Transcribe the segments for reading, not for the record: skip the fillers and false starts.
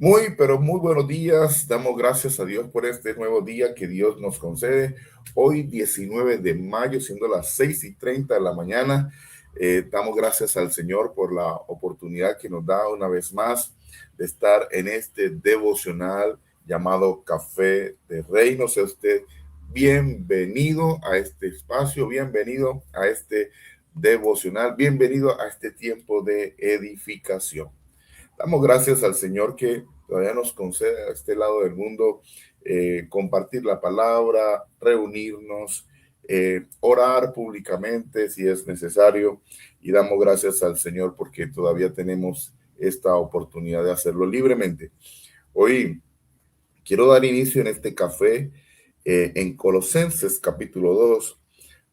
Muy, pero muy buenos días. Damos gracias a Dios por este nuevo día que Dios nos concede. Hoy, 19 de mayo, siendo las 6:30 de la mañana, damos gracias al Señor por la oportunidad que nos da una vez más de estar en este devocional llamado Café de Reino. Sea usted bienvenido a este espacio, bienvenido a este devocional, bienvenido a este tiempo de edificación. Damos gracias al Señor que todavía nos concede a este lado del mundo compartir la palabra, reunirnos, orar públicamente si es necesario, y damos gracias al Señor porque todavía tenemos esta oportunidad de hacerlo libremente. Hoy quiero dar inicio en este café en Colosenses capítulo 2,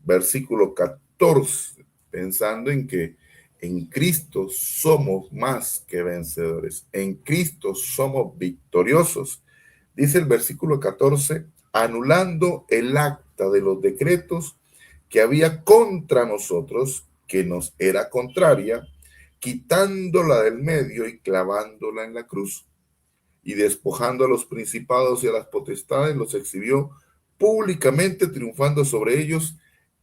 versículo 14, pensando en que en Cristo somos más que vencedores. En Cristo somos victoriosos. Dice el versículo 14, anulando el acta de los decretos que había contra nosotros, que nos era contraria, quitándola del medio y clavándola en la cruz, y despojando a los principados y a las potestades, los exhibió públicamente, triunfando sobre ellos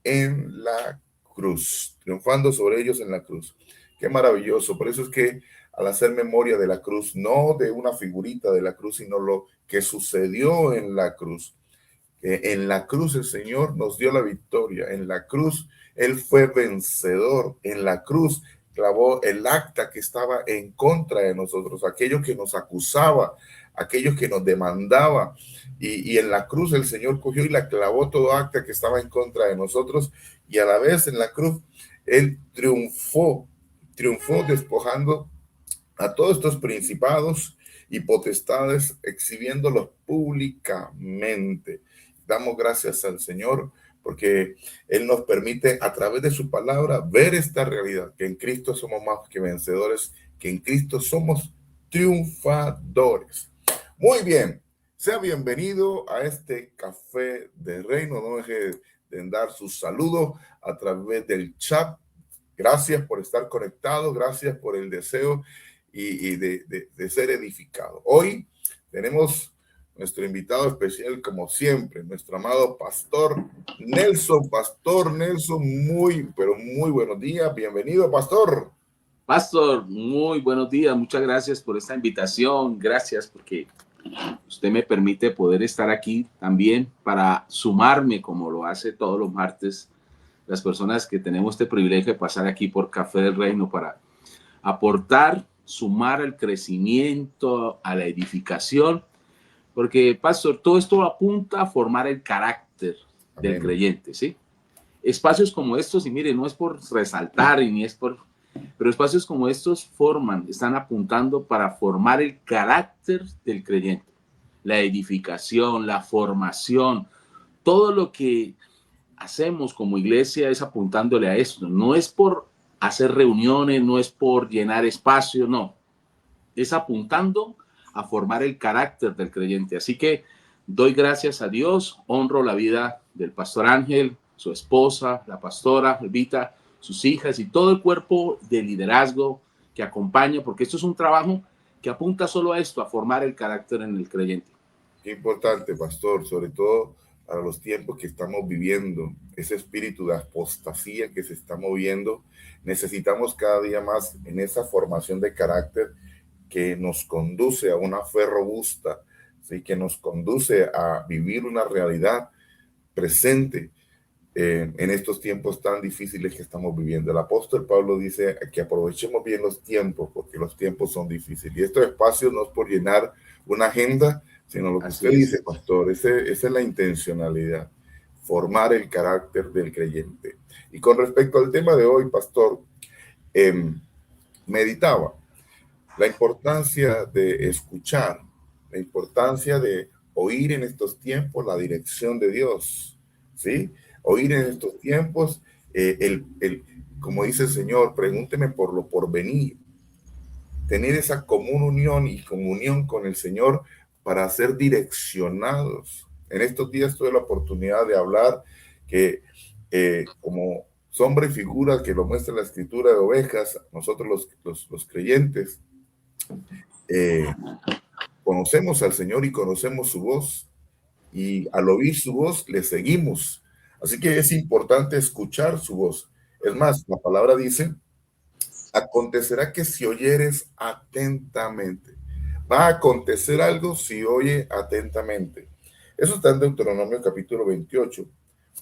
en la cruz, triunfando sobre ellos en la cruz. Qué maravilloso. Por eso es que al hacer memoria de la cruz, no de una figurita de la cruz, sino lo que sucedió en la cruz. En la cruz el Señor nos dio la victoria. En la cruz Él fue vencedor. En la cruz clavó el acta que estaba en contra de nosotros, aquello que nos acusaba, aquello que nos demandaba. Y en la cruz el Señor cogió y la clavó todo acta que estaba en contra de nosotros. Y a la vez en la cruz Él triunfó despojando a todos estos principados y potestades, exhibiéndolos públicamente. Damos gracias al Señor porque Él nos permite a través de su palabra ver esta realidad, que en Cristo somos más que vencedores, que en Cristo somos triunfadores. Muy bien, sea bienvenido a este Café de Reino. No deje de dar su saludo a través del chat. Gracias por estar conectado, gracias por el deseo y de ser edificado. Hoy tenemos nuestro invitado especial, como siempre, nuestro amado Pastor Nelson. Pastor Nelson, muy, pero muy buenos días. Bienvenido, Pastor. Pastor, muy buenos días. Muchas gracias por esta invitación. Gracias porque usted me permite poder estar aquí también para sumarme, como lo hace todos los martes, las personas que tenemos este privilegio de pasar aquí por Café del Reino para aportar, sumar al crecimiento, a la edificación, porque, Pastor, todo esto apunta a formar el carácter del creyente, ¿sí? Espacios como estos, y mire, no es por resaltar y ni es por... Pero espacios como estos están apuntando para formar el carácter del creyente, la edificación, la formación, todo lo que hacemos como iglesia es apuntándole a esto. No es por hacer reuniones, no es por llenar espacio, no. Es apuntando a formar el carácter del creyente. Así que doy gracias a Dios, honro la vida del pastor Ángel, su esposa, la pastora Elvita, sus hijas y todo el cuerpo de liderazgo que acompaña, porque esto es un trabajo que apunta solo a esto, a formar el carácter en el creyente. Qué importante, Pastor, sobre todo para los tiempos que estamos viviendo, ese espíritu de apostasía que se está moviendo. Necesitamos cada día más en esa formación de carácter que nos conduce a una fe robusta, ¿sí? Que nos conduce a vivir una realidad presente en estos tiempos tan difíciles que estamos viviendo. El apóstol Pablo dice que aprovechemos bien los tiempos porque los tiempos son difíciles. Y estos espacios no es por llenar una agenda, sino lo que Así usted es. dice, pastor, esa es la intencionalidad, formar el carácter del creyente. Y con respecto al tema de hoy, pastor, meditaba la importancia de escuchar, la importancia de oír en estos tiempos la dirección de Dios, ¿sí? Oír en estos tiempos, como dice el Señor, pregúnteme por lo por venir, tener esa común unión y comunión con el Señor para ser direccionados. En estos días tuve la oportunidad de hablar que como sombra y figura que lo muestra la escritura de ovejas, nosotros los creyentes, conocemos al Señor y conocemos su voz, y al oír su voz le seguimos. Así que es importante escuchar su voz. Es más, la palabra dice, acontecerá que si oyeres atentamente, va a acontecer algo si oye atentamente. Eso está en Deuteronomio capítulo 28,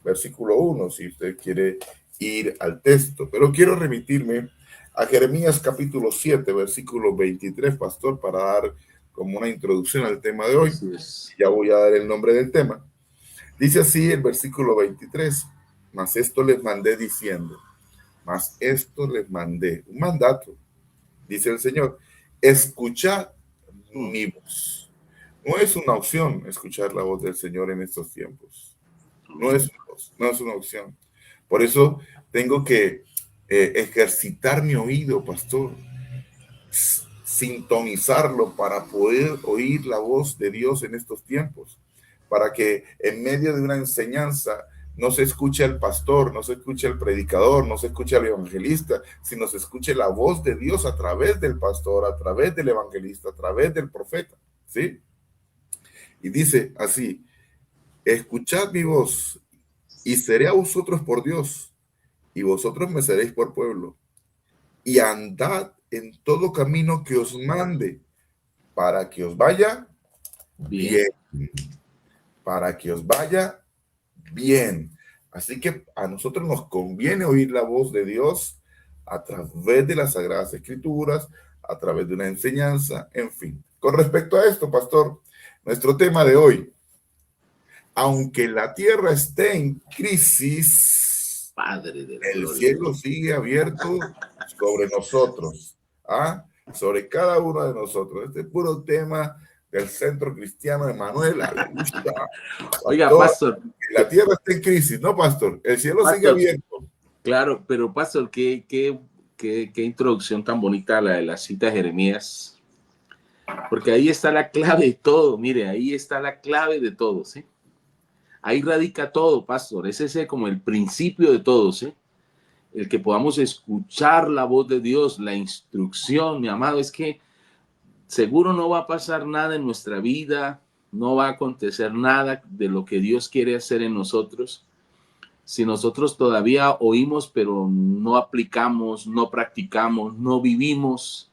versículo 1, si usted quiere ir al texto. Pero quiero remitirme a Jeremías capítulo 7, versículo 23, pastor, para dar como una introducción al tema de hoy. Ya voy a dar el nombre del tema. Dice así el versículo 23, mas esto les mandé diciendo, mas esto les mandé, un mandato, dice el Señor, escuchad mi voz. No es una opción escuchar la voz del Señor en estos tiempos. No es una opción. Por eso tengo que ejercitar mi oído, pastor, sintonizarlo para poder oír la voz de Dios en estos tiempos, para que en medio de una enseñanza no se escuche al pastor, no se escuche al predicador, no se escuche al evangelista, sino se escuche la voz de Dios a través del pastor, a través del evangelista, a través del profeta, ¿sí? Y dice así, escuchad mi voz y seré a vosotros por Dios, y vosotros me seréis por pueblo, y andad en todo camino que os mande, para que os vaya bien. Para que os vaya bien. Así que a nosotros nos conviene oír la voz de Dios a través de las Sagradas Escrituras, a través de una enseñanza, en fin. Con respecto a esto, pastor, nuestro tema de hoy, aunque la tierra esté en crisis, Padre de la el gloria, cielo sigue abierto sobre nosotros, sobre cada uno de nosotros. Este es puro tema del Centro Cristiano Emanuel. Aleluya. Oiga, pastor, la tierra está en crisis, ¿no, pastor? El cielo pastor, sigue abierto. Claro, pero pastor, qué introducción tan bonita la de la cita de Jeremías. Porque ahí está la clave de todo, mire, ahí está la clave de todo, ¿sí? Ahí radica todo, pastor. Es ese como el principio de todo, ¿sí? El que podamos escuchar la voz de Dios, la instrucción, mi amado, es que seguro no va a pasar nada en nuestra vida, no va a acontecer nada de lo que Dios quiere hacer en nosotros. Si nosotros todavía oímos, pero no aplicamos, no practicamos, no vivimos,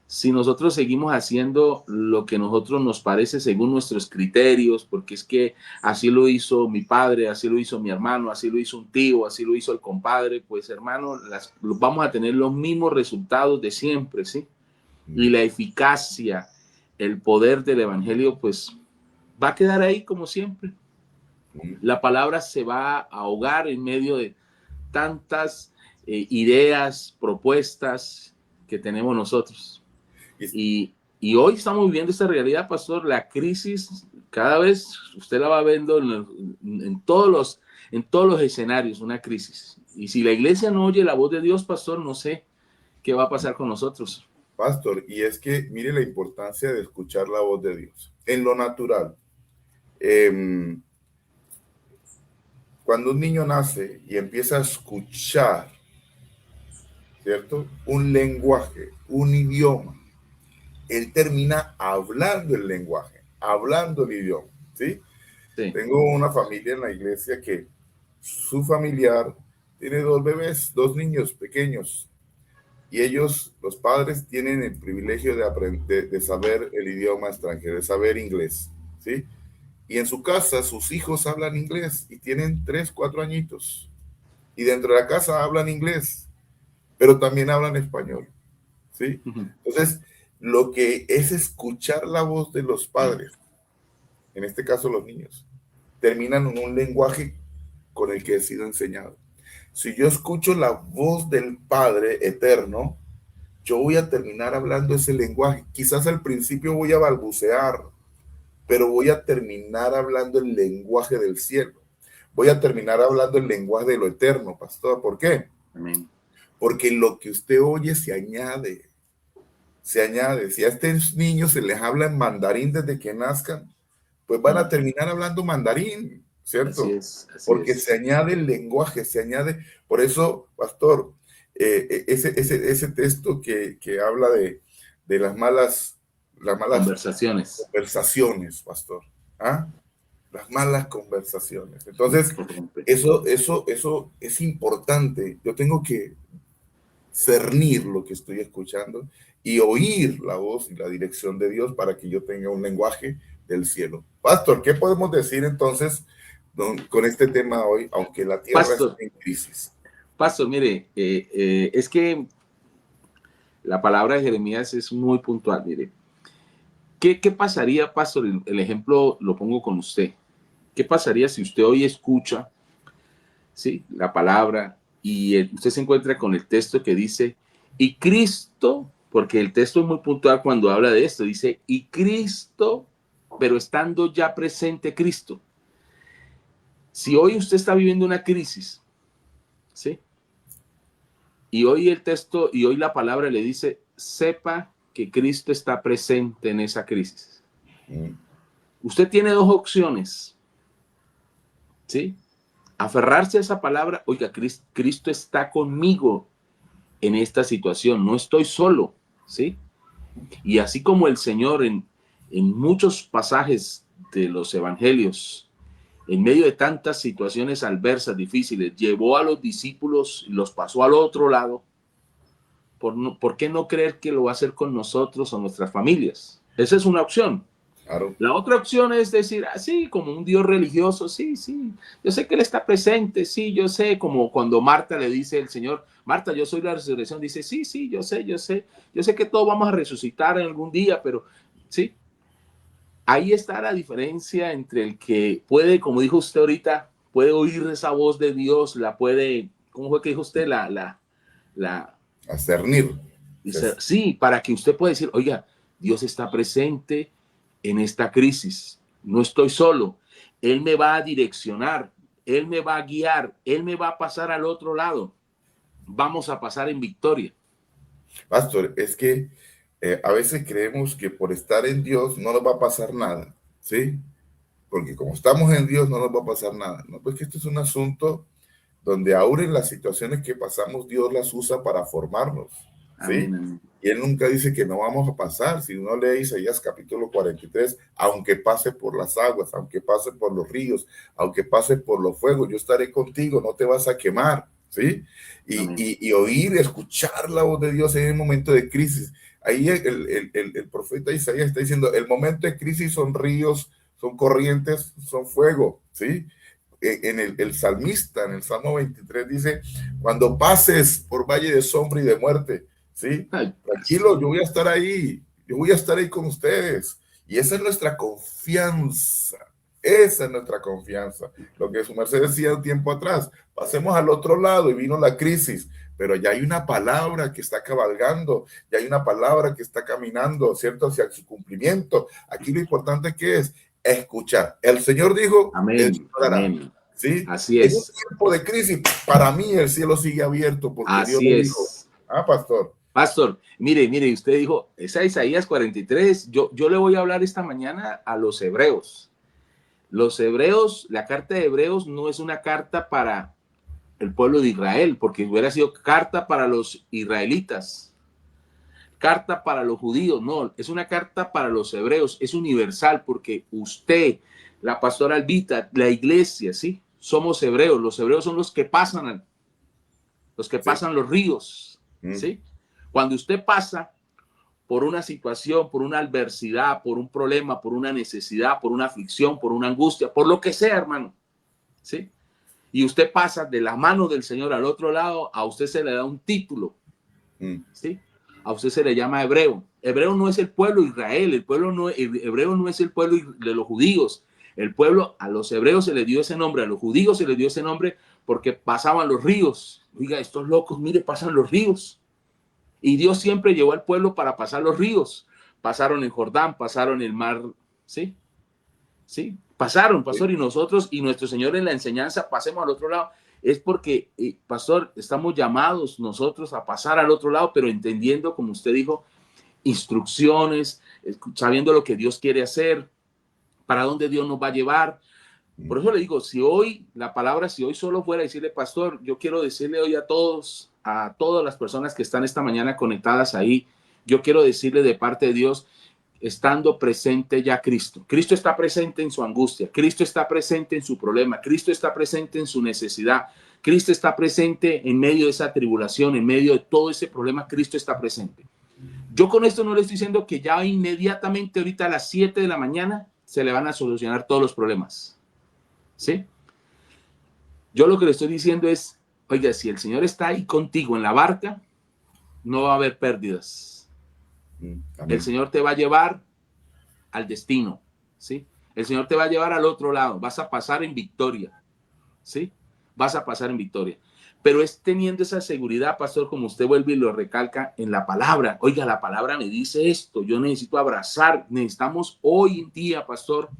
si nosotros seguimos haciendo lo que a nosotros nos parece según nuestros criterios, porque es que así lo hizo mi padre, así lo hizo mi hermano, así lo hizo un tío, así lo hizo el compadre, pues hermano, vamos a tener los mismos resultados de siempre, ¿sí? Y la eficacia, el poder del evangelio, pues va a quedar ahí como siempre. La palabra se va a ahogar en medio de tantas ideas, propuestas que tenemos nosotros. Y hoy estamos viviendo esta realidad, pastor, la crisis, cada vez usted la va viendo en todos los escenarios, una crisis. Y si la iglesia no oye la voz de Dios, pastor, no sé qué va a pasar con nosotros. Pastor, y es que mire la importancia de escuchar la voz de Dios. En lo natural, cuando un niño nace y empieza a escuchar, ¿cierto? Un lenguaje, un idioma, él termina hablando el lenguaje, hablando el idioma, ¿sí? Sí. Tengo una familia en la iglesia que su familiar tiene dos bebés, dos niños pequeños, y ellos, los padres, tienen el privilegio de aprender, de saber el idioma extranjero, de saber inglés, ¿sí? Y en su casa sus hijos hablan inglés y tienen 3, 4 añitos. Y dentro de la casa hablan inglés, pero también hablan español, ¿sí? Entonces, lo que es escuchar la voz de los padres, en este caso los niños, terminan en un lenguaje con el que he sido enseñado. Si yo escucho la voz del Padre eterno, yo voy a terminar hablando ese lenguaje. Quizás al principio voy a balbucear, pero voy a terminar hablando el lenguaje del cielo. Voy a terminar hablando el lenguaje de lo eterno, pastor. ¿Por qué? Amén. Porque lo que usted oye se añade. Se añade. Si a estos niños se les habla en mandarín desde que nazcan, pues van a terminar hablando mandarín, ¿cierto? Así porque se añade el lenguaje, se añade. Por eso, pastor, ese texto que habla de las malas las malas conversaciones. conversaciones, pastor. ¿Ah? Las malas conversaciones. Entonces, eso es importante. Yo tengo que cernir lo que estoy escuchando y oír la voz y la dirección de Dios para que yo tenga un lenguaje del cielo. Pastor, ¿qué podemos decir entonces con este tema hoy, aunque la tierra Pastor, esté en crisis? Pastor, mire, es que la palabra de Jeremías es muy puntual. Mire, ¿qué pasaría, Pastor? El ejemplo lo pongo con usted. ¿Qué pasaría si usted hoy escucha, ¿sí?, la palabra y usted se encuentra con el texto que dice, y Cristo, porque el texto es muy puntual cuando habla de esto, dice, y Cristo, pero estando ya presente Cristo. Si hoy usted está viviendo una crisis, ¿sí?, y hoy el texto y hoy la palabra le dice, sepa que Cristo está presente en esa crisis. Usted tiene dos opciones, ¿sí? Aferrarse a esa palabra, oiga, Cristo está conmigo en esta situación, no estoy solo, ¿sí? Y así como el Señor en muchos pasajes de los evangelios, en medio de tantas situaciones adversas, difíciles, llevó a los discípulos y los pasó al otro lado, ¿por qué no creer que lo va a hacer con nosotros o nuestras familias? Esa es una opción. Claro. La otra opción es decir, así como un Dios religioso, sí, yo sé que Él está presente, sí, yo sé, como cuando Marta le dice al Señor, Marta, yo soy la resurrección, dice, sí, yo sé que todos vamos a resucitar en algún día, pero sí, ahí está la diferencia entre el que puede, como dijo usted ahorita, puede oír esa voz de Dios, la puede, ¿cómo fue que dijo usted? A cernir. Sí, para que usted pueda decir, oiga, Dios está presente en esta crisis, no estoy solo, Él me va a direccionar, Él me va a guiar, Él me va a pasar al otro lado, vamos a pasar en victoria. Pastor, es que a veces creemos que por estar en Dios no nos va a pasar nada, ¿sí? Porque como estamos en Dios no nos va a pasar nada. No, pues que esto es un asunto donde aún en las situaciones que pasamos, Dios las usa para formarnos, ¿sí? Amén, amén. Y Él nunca dice que no vamos a pasar. Si uno lee Isaías capítulo 43, aunque pase por las aguas, aunque pase por los ríos, aunque pase por los fuegos, yo estaré contigo, no te vas a quemar, ¿sí? Y oír, escuchar la voz de Dios en el momento de crisis. Ahí el profeta Isaías está diciendo, el momento de crisis son ríos, son corrientes, son fuego, ¿sí? En el salmista, en el Salmo 23, dice, cuando pases por valle de sombra y de muerte, ¿sí? Ay, Tranquilo, yo voy a estar ahí con ustedes. Y esa es nuestra confianza, esa es nuestra confianza. Lo que su merced decía un tiempo atrás, pasemos al otro lado y vino la crisis, pero ya hay una palabra que está cabalgando, ya hay una palabra que está caminando, ¿cierto? Hacia su cumplimiento. Aquí lo importante que es escuchar. El Señor dijo, el amén, Señor hará. amén. ¿Sí? Así En un es, tiempo de crisis, para mí el cielo sigue abierto porque Dios así lo dijo. es. Ah, pastor. Pastor, mire, usted dijo, esa Isaías 43, yo le voy a hablar esta mañana a los hebreos. Los hebreos, la carta de Hebreos no es una carta para el pueblo de Israel, porque hubiera sido carta para los israelitas, carta para los judíos, no, es una carta para los hebreos, es universal, porque usted, la pastora Albita, la iglesia, ¿sí? Somos hebreos, los hebreos son los que pasan los ríos, ¿sí? Cuando usted pasa por una situación, por una adversidad, por un problema, por una necesidad, por una aflicción, por una angustia, por lo que sea, hermano, ¿sí? Y usted pasa de la mano del Señor al otro lado, a usted se le da un título, ¿sí? A usted se le llama hebreo. Hebreo no es el pueblo de Israel, hebreo no es el pueblo de los judíos. El pueblo, a los hebreos se les dio ese nombre, a los judíos se les dio ese nombre porque pasaban los ríos. Oiga, estos locos, mire, pasan los ríos. Y Dios siempre llevó al pueblo para pasar los ríos. Pasaron el Jordán, pasaron el mar, ¿sí? ¿Sí? Pasaron, pastor, y nosotros y nuestro Señor en la enseñanza pasemos al otro lado. Es porque, pastor, estamos llamados nosotros a pasar al otro lado, pero entendiendo, como usted dijo, instrucciones, sabiendo lo que Dios quiere hacer, para dónde Dios nos va a llevar. Por eso le digo, si hoy la palabra, si hoy solo fuera decirle, pastor, yo quiero decirle hoy a todas las personas que están esta mañana conectadas ahí, yo quiero decirle de parte de Dios estando presente ya Cristo. Cristo está presente en su angustia, Cristo está presente en su problema, Cristo está presente en su necesidad, Cristo está presente en medio de esa tribulación, en medio de todo ese problema, Cristo está presente. Yo con esto no le estoy diciendo que ya inmediatamente ahorita a las 7 de la mañana se le van a solucionar todos los problemas, ¿sí? Yo lo que le estoy diciendo es, oiga, si el Señor está ahí contigo en la barca, no va a haber pérdidas. El Señor te va a llevar al destino, ¿sí? El Señor te va a llevar al otro lado, vas a pasar en victoria, ¿sí? Vas a pasar en victoria. Pero es teniendo esa seguridad, pastor, como usted vuelve y lo recalca en la palabra. Oiga, la palabra me dice esto, yo necesito abrazar, necesitamos hoy en día, pastor,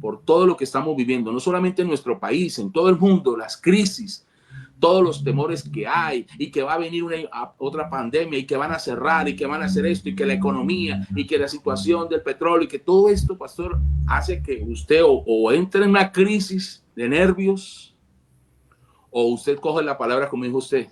por todo lo que estamos viviendo, no solamente en nuestro país, en todo el mundo, las crisis, todos los temores que hay y que va a venir otra pandemia y que van a cerrar y que van a hacer esto y que la economía y que la situación del petróleo y que todo esto, pastor, hace que usted o entre en una crisis de nervios o usted coge la palabra como dijo usted.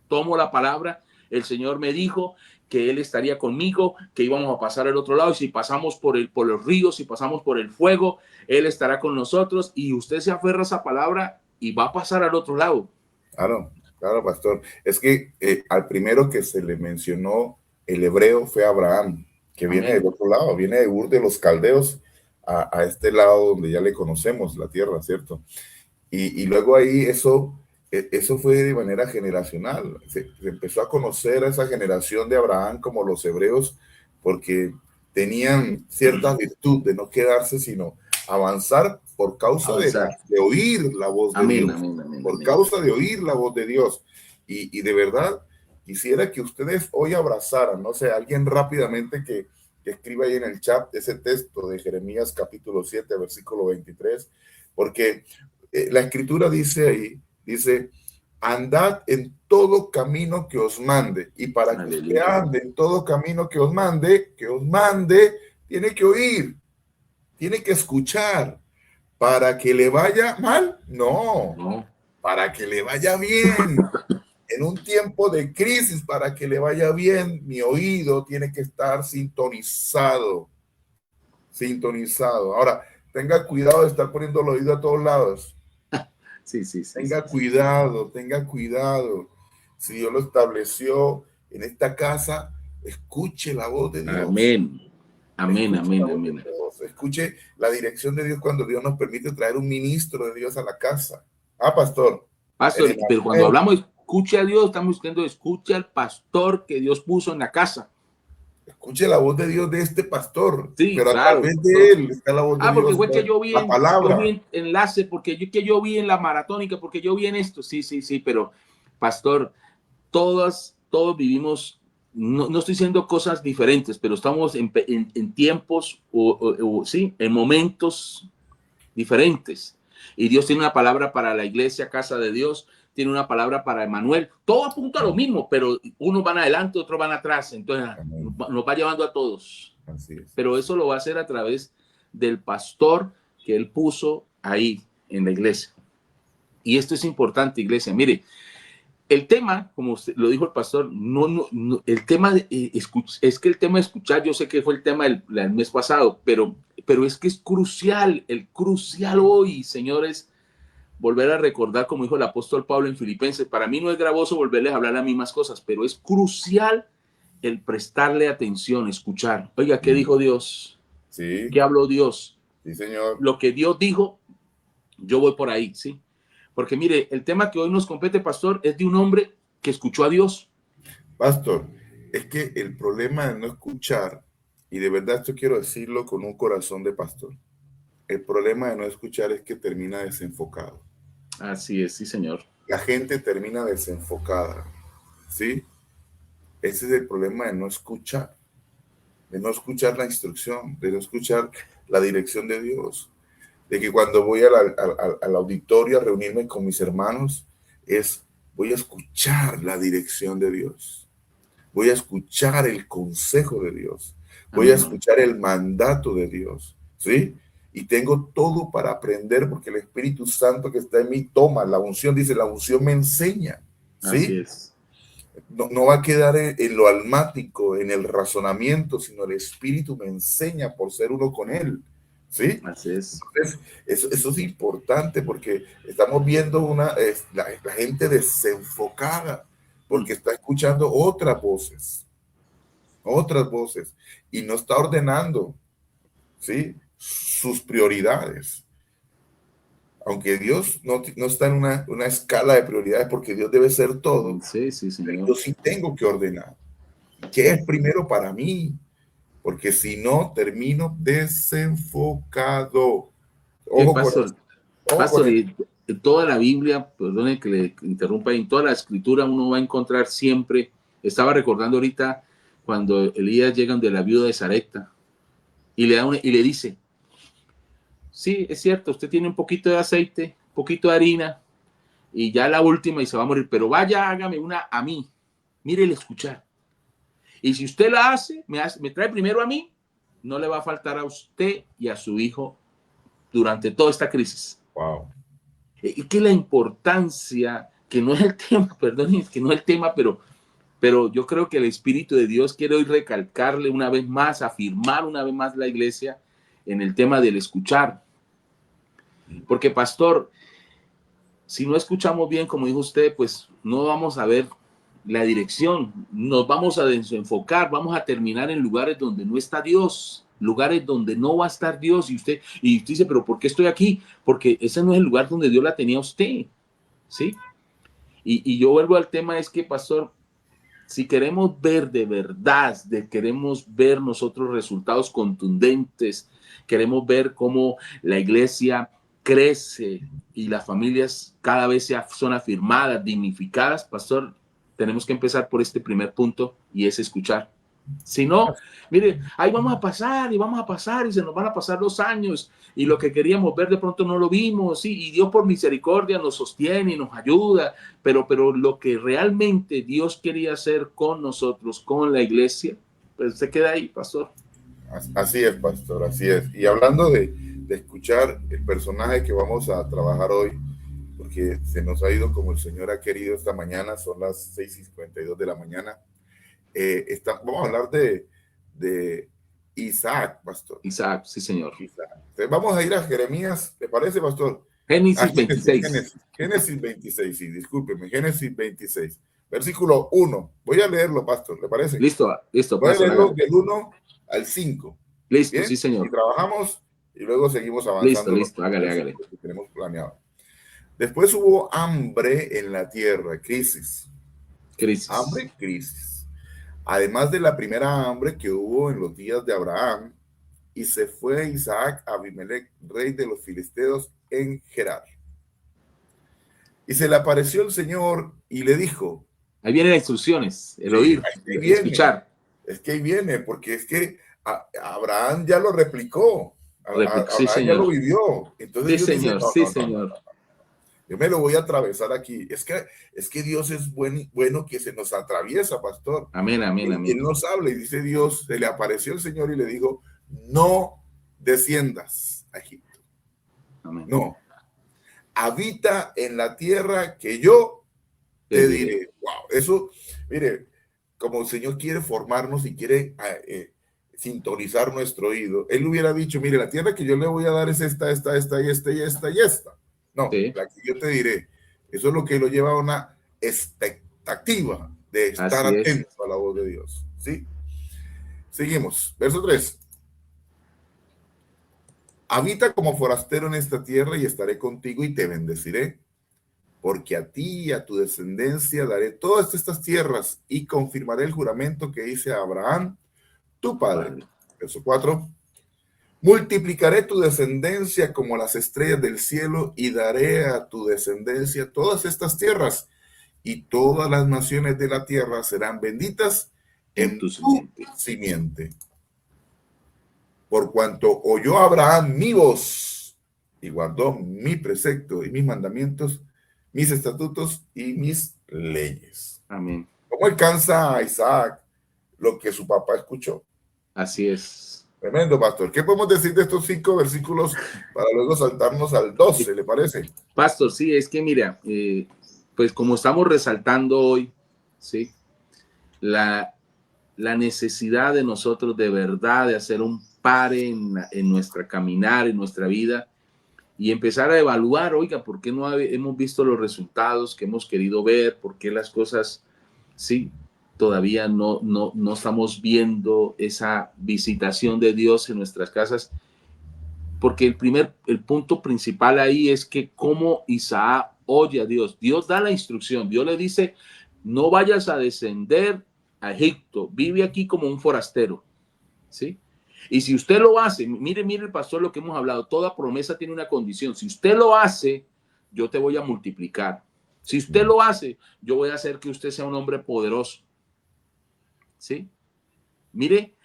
Tomo la palabra, el Señor me dijo que Él estaría conmigo, que íbamos a pasar al otro lado y si pasamos por los ríos, si pasamos por el fuego, Él estará con nosotros y usted se aferra a esa palabra y va a pasar al otro lado. Claro, claro, pastor. Es que al primero que se le mencionó el hebreo fue Abraham, que Amén. viene del otro lado, viene de Ur de los Caldeos a este lado donde ya le conocemos, la tierra, ¿cierto? Y luego ahí eso fue de manera generacional. Se empezó a conocer a esa generación de Abraham como los hebreos porque tenían cierta virtud de no quedarse, sino avanzar por causa de oír la voz de Dios, por causa de oír la voz de Dios. Y de verdad, quisiera que ustedes hoy abrazaran, no sé, alguien rápidamente que escriba ahí en el chat ese texto de Jeremías capítulo 7, versículo 23, porque la escritura dice ahí, dice, andad en todo camino que os mande. Y para que usted ande en todo camino que os mande, tiene que oír, tiene que escuchar. ¿Para que le vaya mal? No. Para que le vaya bien. En un tiempo de crisis, para que le vaya bien, mi oído tiene que estar sintonizado. Sintonizado. Ahora, tenga cuidado de estar poniendo el oído a todos lados. Sí. Tenga cuidado, tenga cuidado. Si Dios lo estableció en esta casa, escuche la voz de Dios. Amén. Escuche la dirección de Dios cuando Dios nos permite traer un ministro de Dios a la casa. Pastor. Pastor, pero cuando hablamos de escuche a Dios, estamos diciendo escuche al pastor que Dios puso en la casa. Escuche la voz de Dios de este pastor, sí, pero claro, a través de él está la voz de Dios. Porque fue que yo vi la palabra. Yo vi en enlace, porque yo vi en la maratónica, porque yo vi en esto. Sí, pero pastor, todos vivimos, no estoy diciendo cosas diferentes, pero estamos en tiempos sí, en momentos diferentes. Y Dios tiene una palabra para la iglesia, casa de Dios, tiene una palabra para Emmanuel. Todo apunta a lo mismo, pero unos van adelante, otros van atrás. Entonces nos va llevando a todos. Así es. Pero eso lo va a hacer a través del pastor que él puso ahí en la iglesia. Y esto es importante, iglesia. Mire, el tema, como usted, lo dijo el pastor, el tema es que el tema de escuchar, yo sé que fue el tema del mes pasado, pero es que es crucial, crucial hoy, señores, volver a recordar, como dijo el apóstol Pablo en Filipenses. Para mí no es gravoso volverles a hablar las mismas cosas, pero es crucial el prestarle atención, escuchar. Oiga, ¿qué dijo Dios? Sí. ¿Qué habló Dios? Sí, señor. Lo que Dios dijo, yo voy por ahí, ¿sí? Porque mire, el tema que hoy nos compete, pastor, es de un hombre que escuchó a Dios. Pastor, es que el problema de no escuchar, y de verdad esto quiero decirlo con un corazón de pastor, el problema de no escuchar es que termina desenfocado. Así es, sí, señor. La gente termina desenfocada, ¿sí? Ese es el problema de no escuchar la instrucción, de no escuchar la dirección de Dios. De que cuando voy al auditorio a reunirme con mis hermanos, voy a escuchar la dirección de Dios. Voy a escuchar el consejo de Dios. Voy a escuchar el mandato de Dios, ¿sí? Y tengo todo para aprender porque el Espíritu Santo que está en mí toma la unción, dice, la unción me enseña, ¿sí? Así es. No va a quedar en lo almático, en el razonamiento, sino el Espíritu me enseña por ser uno con Él. ¿Sí? Así es. Entonces, eso es importante porque estamos viendo la gente desenfocada porque está escuchando otras voces, y no está ordenando, ¿sí?, sus prioridades. Aunque Dios no está en una escala de prioridades, porque Dios debe ser todo, Sí, sí, pero señor. yo sí tengo que ordenar. ¿Qué es primero para mí? Porque si no, termino desenfocado. Ojo con Pastor, eso. Ojo con Pastor, eso. y toda la Biblia, perdone que le interrumpa, en toda la escritura uno va a encontrar siempre, estaba recordando ahorita cuando Elías llega de la viuda de Sarepta y le dice, sí, es cierto, usted tiene un poquito de aceite, un poquito de harina y ya la última y se va a morir, pero vaya, hágame una a mí, mire el escuchar. Y si usted la hace, me trae primero a mí, no le va a faltar a usted y a su hijo durante toda esta crisis. Wow. Y que la importancia, que no es el tema, perdón, que no es el tema, pero yo creo que el Espíritu de Dios quiere hoy recalcarle una vez más, afirmar una vez más la iglesia en el tema del escuchar. Porque, pastor, si no escuchamos bien, como dijo usted, pues no vamos a ver la dirección, nos vamos a desenfocar, vamos a terminar en lugares donde no está Dios, lugares donde no va a estar Dios, y usted dice, pero ¿por qué estoy aquí? Porque ese no es el lugar donde Dios la tenía a usted, ¿sí? Y yo vuelvo al tema, es que, pastor, si queremos ver de verdad, queremos ver nosotros resultados contundentes, queremos ver cómo la iglesia crece y las familias cada vez son afirmadas, dignificadas, pastor, tenemos que empezar por este primer punto y es escuchar. Si no, mire, ahí vamos a pasar y se nos van a pasar los años y lo que queríamos ver de pronto no lo vimos, sí, y Dios por misericordia nos sostiene y nos ayuda, pero lo que realmente Dios quería hacer con nosotros, con la iglesia, pues se queda ahí, pastor. Así es, pastor, así es. Y hablando de escuchar, el personaje que vamos a trabajar hoy, porque se nos ha ido como el Señor ha querido esta mañana, son las 6:52 de la mañana. Vamos a hablar de Isaac, pastor. Isaac, sí, señor. Isaac. Entonces vamos a ir a Jeremías, ¿te parece, pastor? Génesis 26. Génesis 26, sí, discúlpeme, Génesis 26, versículo 1. Voy a leerlo, pastor, ¿le parece? Listo, Voy a pastor. leerlo del 1 al 5. Listo, ¿Bien? sí, señor. Y trabajamos y luego seguimos avanzando. Listo, hágale. Que tenemos planeado. Después hubo hambre en la tierra, crisis. Hambre, crisis. Además de la primera hambre que hubo en los días de Abraham, y se fue Isaac a Abimelech, rey de los filisteos, en Gerar. Y se le apareció el Señor y le dijo. Ahí vienen las instrucciones, el oír, el escuchar. Es que ahí viene, porque es que Abraham ya lo replicó. Abraham ya lo vivió. Entonces sí, Dios señor, dice, sí, señor. Yo me lo voy a atravesar aquí. Es que Dios es bueno que se nos atraviesa, pastor. Amén. Él nos habla y dice Dios, se le apareció el Señor y le dijo, no desciendas a Egipto. Amén. No. Habita en la tierra que yo te diré. Wow, eso, mire, como el Señor quiere formarnos y quiere sintonizar nuestro oído, Él hubiera dicho, mire, la tierra que yo le voy a dar es esta. No, sí. La que yo te diré. Eso es lo que lo lleva a una expectativa de estar atento a la voz de Dios. ¿Sí? Seguimos. Verso 3. Habita como forastero en esta tierra y estaré contigo y te bendeciré, porque a ti y a tu descendencia daré todas estas tierras y confirmaré el juramento que hice a Abraham, tu padre. Verso 4. Multiplicaré tu descendencia como las estrellas del cielo y daré a tu descendencia todas estas tierras, y todas las naciones de la tierra serán benditas en tu simiente. Por cuanto oyó Abraham mi voz y guardó mi precepto y mis mandamientos, mis estatutos y mis leyes. Amén. ¿Cómo alcanza a Isaac lo que su papá escuchó? Así es. Tremendo, pastor. ¿Qué podemos decir de estos 5 versículos para luego saltarnos al 12, le parece? Pastor, sí, es que mira, pues como estamos resaltando hoy, ¿sí? la, la necesidad de nosotros de verdad de hacer un pare en nuestra caminar, en nuestra vida, y empezar a evaluar, oiga, ¿por qué no hemos visto los resultados que hemos querido ver? ¿Por qué las cosas, sí, todavía no estamos viendo esa visitación de Dios en nuestras casas? Porque el punto principal ahí es que cómo Isaac oye a Dios. Dios da la instrucción. Dios le dice, no vayas a descender a Egipto. Vive aquí como un forastero. ¿Sí? Y si usted lo hace, mire, pastor, lo que hemos hablado. Toda promesa tiene una condición. Si usted lo hace, yo te voy a multiplicar. Si usted lo hace, yo voy a hacer que usted sea un hombre poderoso. ¿Sí? Mire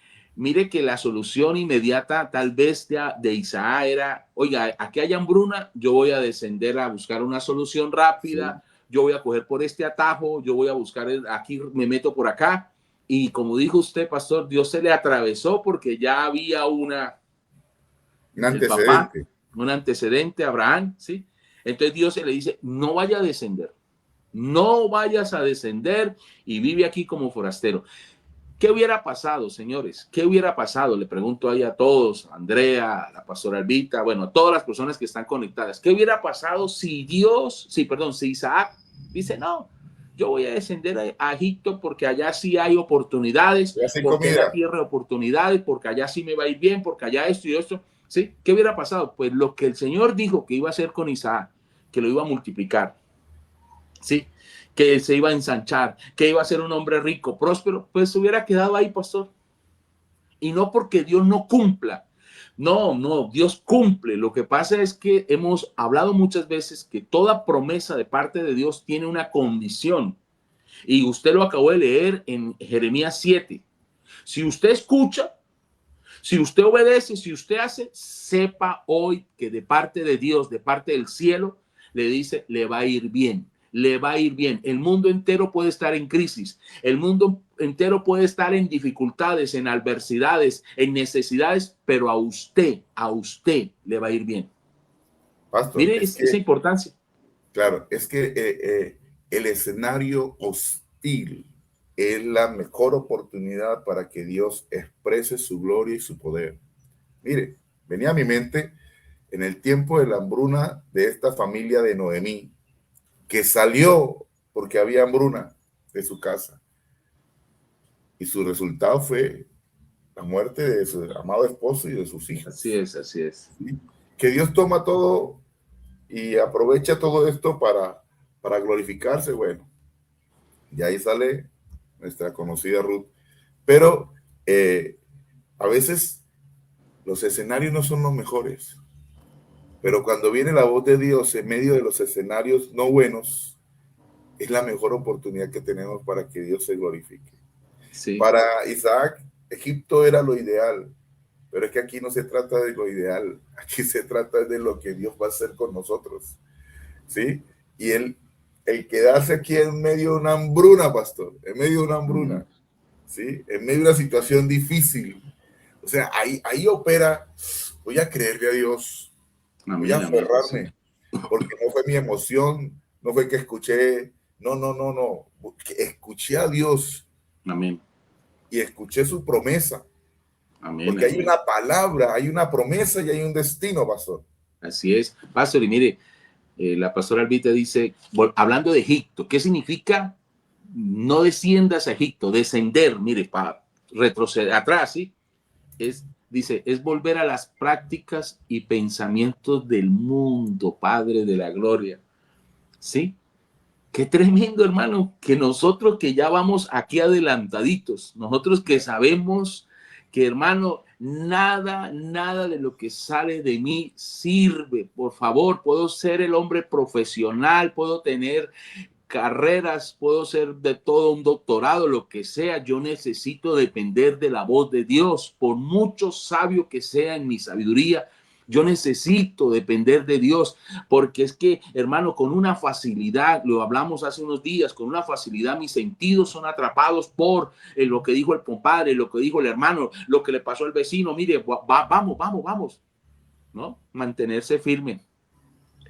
que la solución inmediata tal vez de Isaac era, oiga, aquí hay hambruna, yo voy a descender a buscar una solución rápida, sí. Yo voy a coger por este atajo, yo voy a buscar, aquí me meto por acá. Y como dijo usted, pastor, Dios se le atravesó porque ya había un antecedente. Un antecedente, Abraham, ¿sí? Entonces Dios se le dice, no vaya a descender, no vayas a descender y vive aquí como forastero. ¿Qué hubiera pasado, señores? ¿Qué hubiera pasado? Le pregunto ahí a todos, a Andrea, a la pastora Albita, bueno, a todas las personas que están conectadas. ¿Qué hubiera pasado si si Isaac dice, no, yo voy a descender a Egipto porque allá sí hay oportunidades, porque hay la tierra de oportunidades, porque allá sí me va a ir bien, porque allá esto y esto? ¿Sí? ¿Qué hubiera pasado? Pues lo que el Señor dijo que iba a hacer con Isaac, que lo iba a multiplicar. ¿Sí? Que él se iba a ensanchar, que iba a ser un hombre rico, próspero, pues se hubiera quedado ahí, pastor. Y no porque Dios no cumpla. No, Dios cumple. Lo que pasa es que hemos hablado muchas veces que toda promesa de parte de Dios tiene una condición. Y usted lo acabó de leer en Jeremías 7. Si usted escucha, si usted obedece, si usted hace, sepa hoy que de parte de Dios, de parte del cielo, le dice, le va a ir bien. Le va a ir bien. El mundo entero puede estar en crisis. El mundo entero puede estar en dificultades, en adversidades, en necesidades, pero a usted le va a ir bien. Pastor, mire esa importancia. Claro, es que el escenario hostil es la mejor oportunidad para que Dios exprese su gloria y su poder. Mire, venía a mi mente en el tiempo de la hambruna de esta familia de Noemí, que salió porque había hambruna de su casa. Y su resultado fue la muerte de su amado esposo y de sus hijos. Así es, así es. ¿Sí? Que Dios toma todo y aprovecha todo esto para glorificarse. Bueno, y ahí sale nuestra conocida Ruth. Pero a veces los escenarios no son los mejores. Pero cuando viene la voz de Dios en medio de los escenarios no buenos, es la mejor oportunidad que tenemos para que Dios se glorifique. Sí. Para Isaac, Egipto era lo ideal, pero es que aquí no se trata de lo ideal, aquí se trata de lo que Dios va a hacer con nosotros, ¿sí? Y el quedarse aquí en medio de una hambruna, pastor, en medio de una hambruna, ¿sí? En medio de una situación difícil. O sea, ahí opera, voy a creerle a Dios, voy a aferrarme, porque no fue mi emoción, no fue que escuché, no, que escuché a Dios. Amén. Y escuché su promesa. Amén. Porque hay una palabra, hay una promesa y hay un destino, pastor. Así es, pastor. Y mire, la pastora Albita dice, hablando de Egipto, ¿qué significa no desciendas a Egipto? Descender, mire, para retroceder atrás, ¿sí? Dice, es volver a las prácticas y pensamientos del mundo, Padre de la gloria. ¿Sí? Qué tremendo, hermano, que nosotros que ya vamos aquí adelantaditos, nosotros que sabemos que, hermano, nada de lo que sale de mí sirve. Por favor, puedo ser el hombre profesional, puedo tener carreras, puedo ser de todo un doctorado, lo que sea. Yo necesito depender de la voz de Dios, por mucho sabio que sea en mi sabiduría. Yo necesito depender de Dios, porque es que, hermano, con una facilidad, lo hablamos hace unos días, con una facilidad mis sentidos son atrapados por lo que dijo el compadre, lo que dijo el hermano, lo que le pasó al vecino. Mire, vamos, ¿no? Mantenerse firme.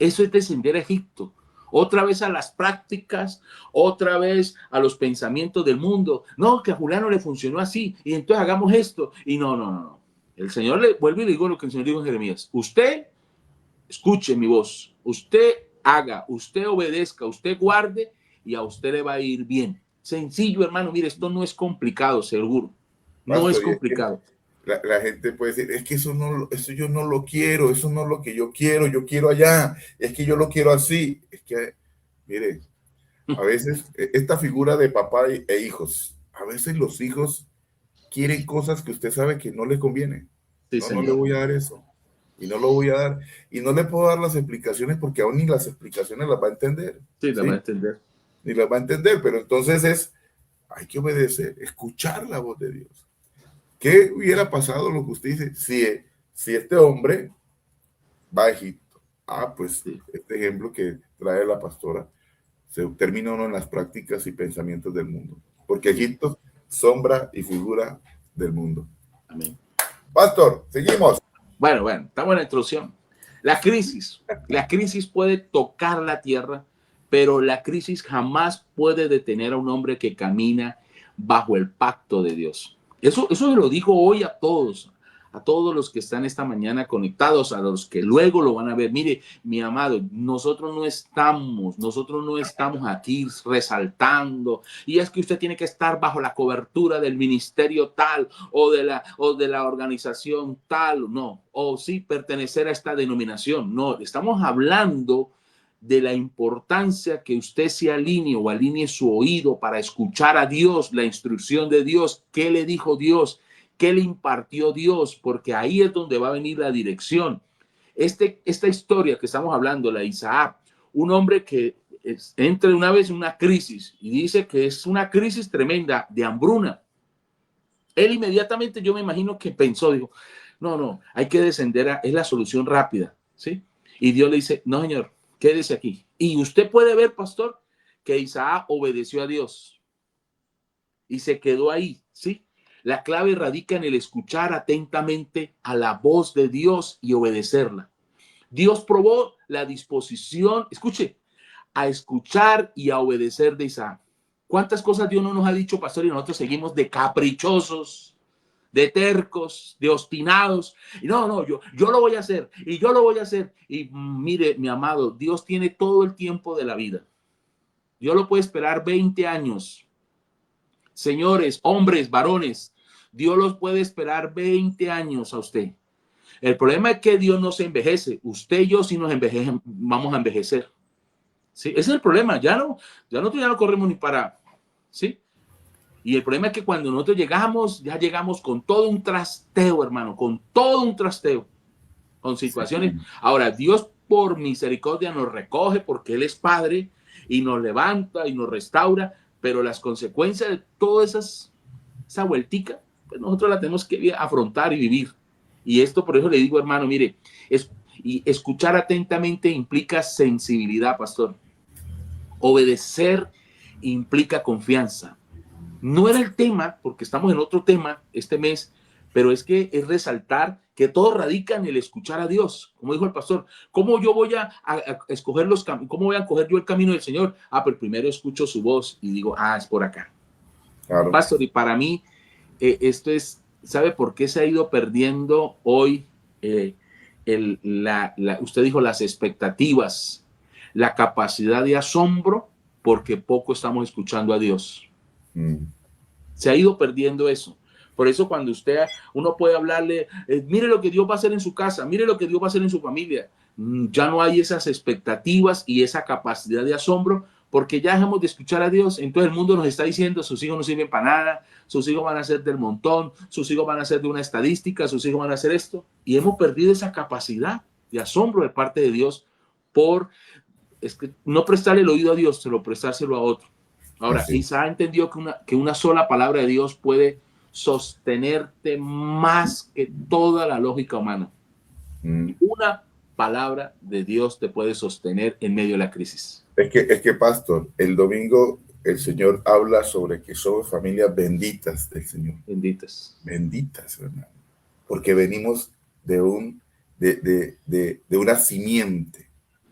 Eso es descender a Egipto. otra vez a las prácticas, otra vez a los pensamientos del mundo. No, que a Juliano le funcionó así y entonces hagamos esto. Y no. El Señor le vuelve y le digo lo que el Señor dijo en Jeremías. Usted escuche mi voz, usted haga, usted obedezca, usted guarde y a usted le va a ir bien. Sencillo, hermano. Mire, esto no es complicado, seguro. No es Pastor, y es que complicado. la gente puede decir, es que eso yo no lo quiero, eso no es lo que yo quiero allá, es que yo lo quiero así. Es que, mire, a veces esta figura de papá e hijos, a veces los hijos quieren cosas que usted sabe que no le conviene. Sí, No, no le señor. voy a dar eso. Y no lo voy a dar. Y no le puedo dar las explicaciones porque aún ni las explicaciones las va a entender. Sí, la va a ¿Sí? entender. Ni las va a entender. Pero entonces hay que obedecer, escuchar la voz de Dios. ¿Qué hubiera pasado lo que usted dice si este hombre va a Egipto? Ah, pues Sí. este ejemplo que trae la pastora, se termina uno en las prácticas y pensamientos del mundo. Porque Sí. Egipto, sombra y figura del mundo. Amén. Pastor, seguimos. Bueno, estamos en la introducción. La crisis puede tocar la tierra, pero la crisis jamás puede detener a un hombre que camina bajo el pacto de Dios. Eso se lo digo hoy a todos los que están esta mañana conectados, a los que luego lo van a ver. Mire, mi amado, nosotros no estamos aquí resaltando, y es que usted tiene que estar bajo la cobertura del ministerio tal o de la organización tal, no, o sí pertenecer a esta denominación. No, estamos hablando de la importancia que usted se alinee o alinee su oído para escuchar a Dios, la instrucción de Dios, qué le dijo Dios, qué le impartió Dios, porque ahí es donde va a venir la dirección. Esta historia que estamos hablando, la de Isaac, un hombre que entra una vez en una crisis y dice que es una crisis tremenda de hambruna. Él inmediatamente, yo me imagino que pensó, dijo, no, hay que descender, es la solución rápida, ¿sí? Y Dios le dice, no, señor, quédese aquí. Y usted puede ver, pastor, que Isaac obedeció a Dios y se quedó ahí, ¿sí? La clave radica en el escuchar atentamente a la voz de Dios y obedecerla. Dios probó la disposición, escuche, a escuchar y a obedecer de Isaac. ¿Cuántas cosas Dios no nos ha dicho, pastor, y nosotros seguimos de caprichosos, de tercos, de obstinados? Y no, yo lo voy a hacer y yo lo voy a hacer. Y mire, mi amado, Dios tiene todo el tiempo de la vida. Dios lo puede esperar 20 años. Señores, hombres, varones, Dios los puede esperar 20 años a usted. El problema es que Dios no se envejece. Usted y yo si nos envejecemos, vamos a envejecer. ¿Sí? Ese es el problema. Ya no corremos ni para, ¿sí? Y el problema es que cuando nosotros llegamos, ya llegamos con todo un trasteo, hermano, con todo un trasteo, con situaciones. Sí. Ahora, Dios por misericordia nos recoge porque Él es Padre y nos levanta y nos restaura, pero las consecuencias de todas esa vueltica, pues nosotros la tenemos que afrontar y vivir. Y esto, por eso le digo, hermano, mire, y escuchar atentamente implica sensibilidad, pastor. Obedecer implica confianza. No era el tema, porque estamos en otro tema este mes, pero es que es resaltar que todo radica en el escuchar a Dios. Como dijo el pastor, ¿cómo yo voy a escoger los caminos? ¿Cómo voy a coger yo el camino del Señor? Pero primero escucho su voz y digo, es por acá. Claro. Pastor, y para mí, esto es, ¿sabe por qué se ha ido perdiendo hoy? Usted dijo las expectativas, la capacidad de asombro, porque poco estamos escuchando a Dios. Se ha ido perdiendo eso. Por eso cuando uno puede hablarle, mire lo que Dios va a hacer en su casa, mire lo que Dios va a hacer en su familia, ya no hay esas expectativas y esa capacidad de asombro, porque ya dejamos de escuchar a Dios. Entonces el mundo nos está diciendo, sus hijos no sirven para nada, sus hijos van a ser del montón, sus hijos van a ser de una estadística, sus hijos van a hacer esto. Y hemos perdido esa capacidad de asombro de parte de Dios por no prestarle el oído a Dios, sino prestárselo a otro. Ahora, Así. Isaac entendió que una sola palabra de Dios puede sostenerte más que toda la lógica humana. Una palabra de Dios te puede sostener en medio de la crisis. Es que, pastor, el domingo el Señor habla sobre que somos familias benditas del Señor. Benditas. Benditas, hermano. Porque venimos de una simiente.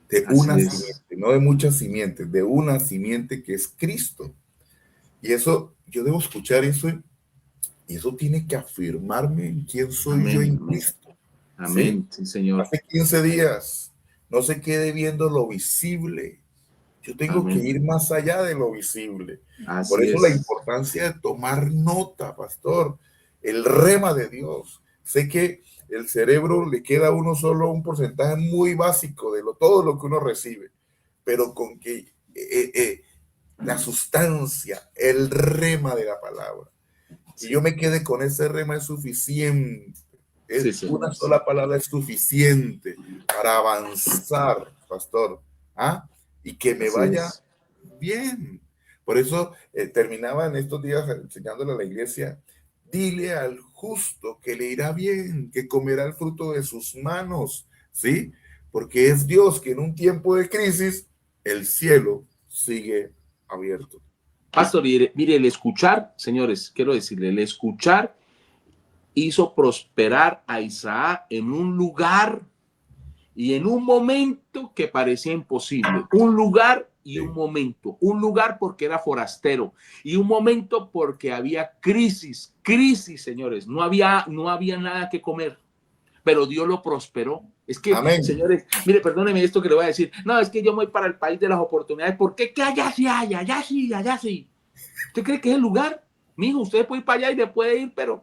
de Así una es. simiente, no de muchas simientes, de una simiente que es Cristo. Y eso, yo debo escuchar eso y eso tiene que afirmarme en quién soy yo Amén, en amén, Cristo. ¿Sí? amén. Sí, Señor. Hace 15 días, no se quede viendo lo visible. Yo tengo que Amén. ir más allá de lo visible. Por Así eso la es. importancia de tomar nota, pastor. El rema de Dios. Sé que el cerebro le queda a uno solo un porcentaje muy básico de todo lo que uno recibe, pero con que la sustancia, el rema de la palabra, y yo Sí, me quede con ese rema es suficiente. sí, Una Señor. Sí. sola palabra es suficiente para avanzar, pastor. ¿Ah? Y que me Así vaya es. bien. Por eso terminaba en estos días enseñándole a la iglesia, dile al justo que le irá bien, que comerá el fruto de sus manos, ¿sí? Porque es Dios que en un tiempo de crisis el cielo sigue abierto. Pastor, mire, el escuchar, señores, quiero decirle, el escuchar hizo prosperar a Isaac en un lugar y en un momento que parecía imposible. Un lugar y un Sí. momento. Un lugar porque era forastero y un momento porque había crisis. Crisis, señores. No había nada que comer, pero Dios lo prosperó. Es que, Amén. señores, mire, perdóneme esto que le voy a decir. No, es que yo voy para el país de las oportunidades. ¿Por qué? Que allá sí hay, allá sí, allá sí. ¿Usted cree que es el lugar? Mijo, usted puede ir para allá y le puede ir, pero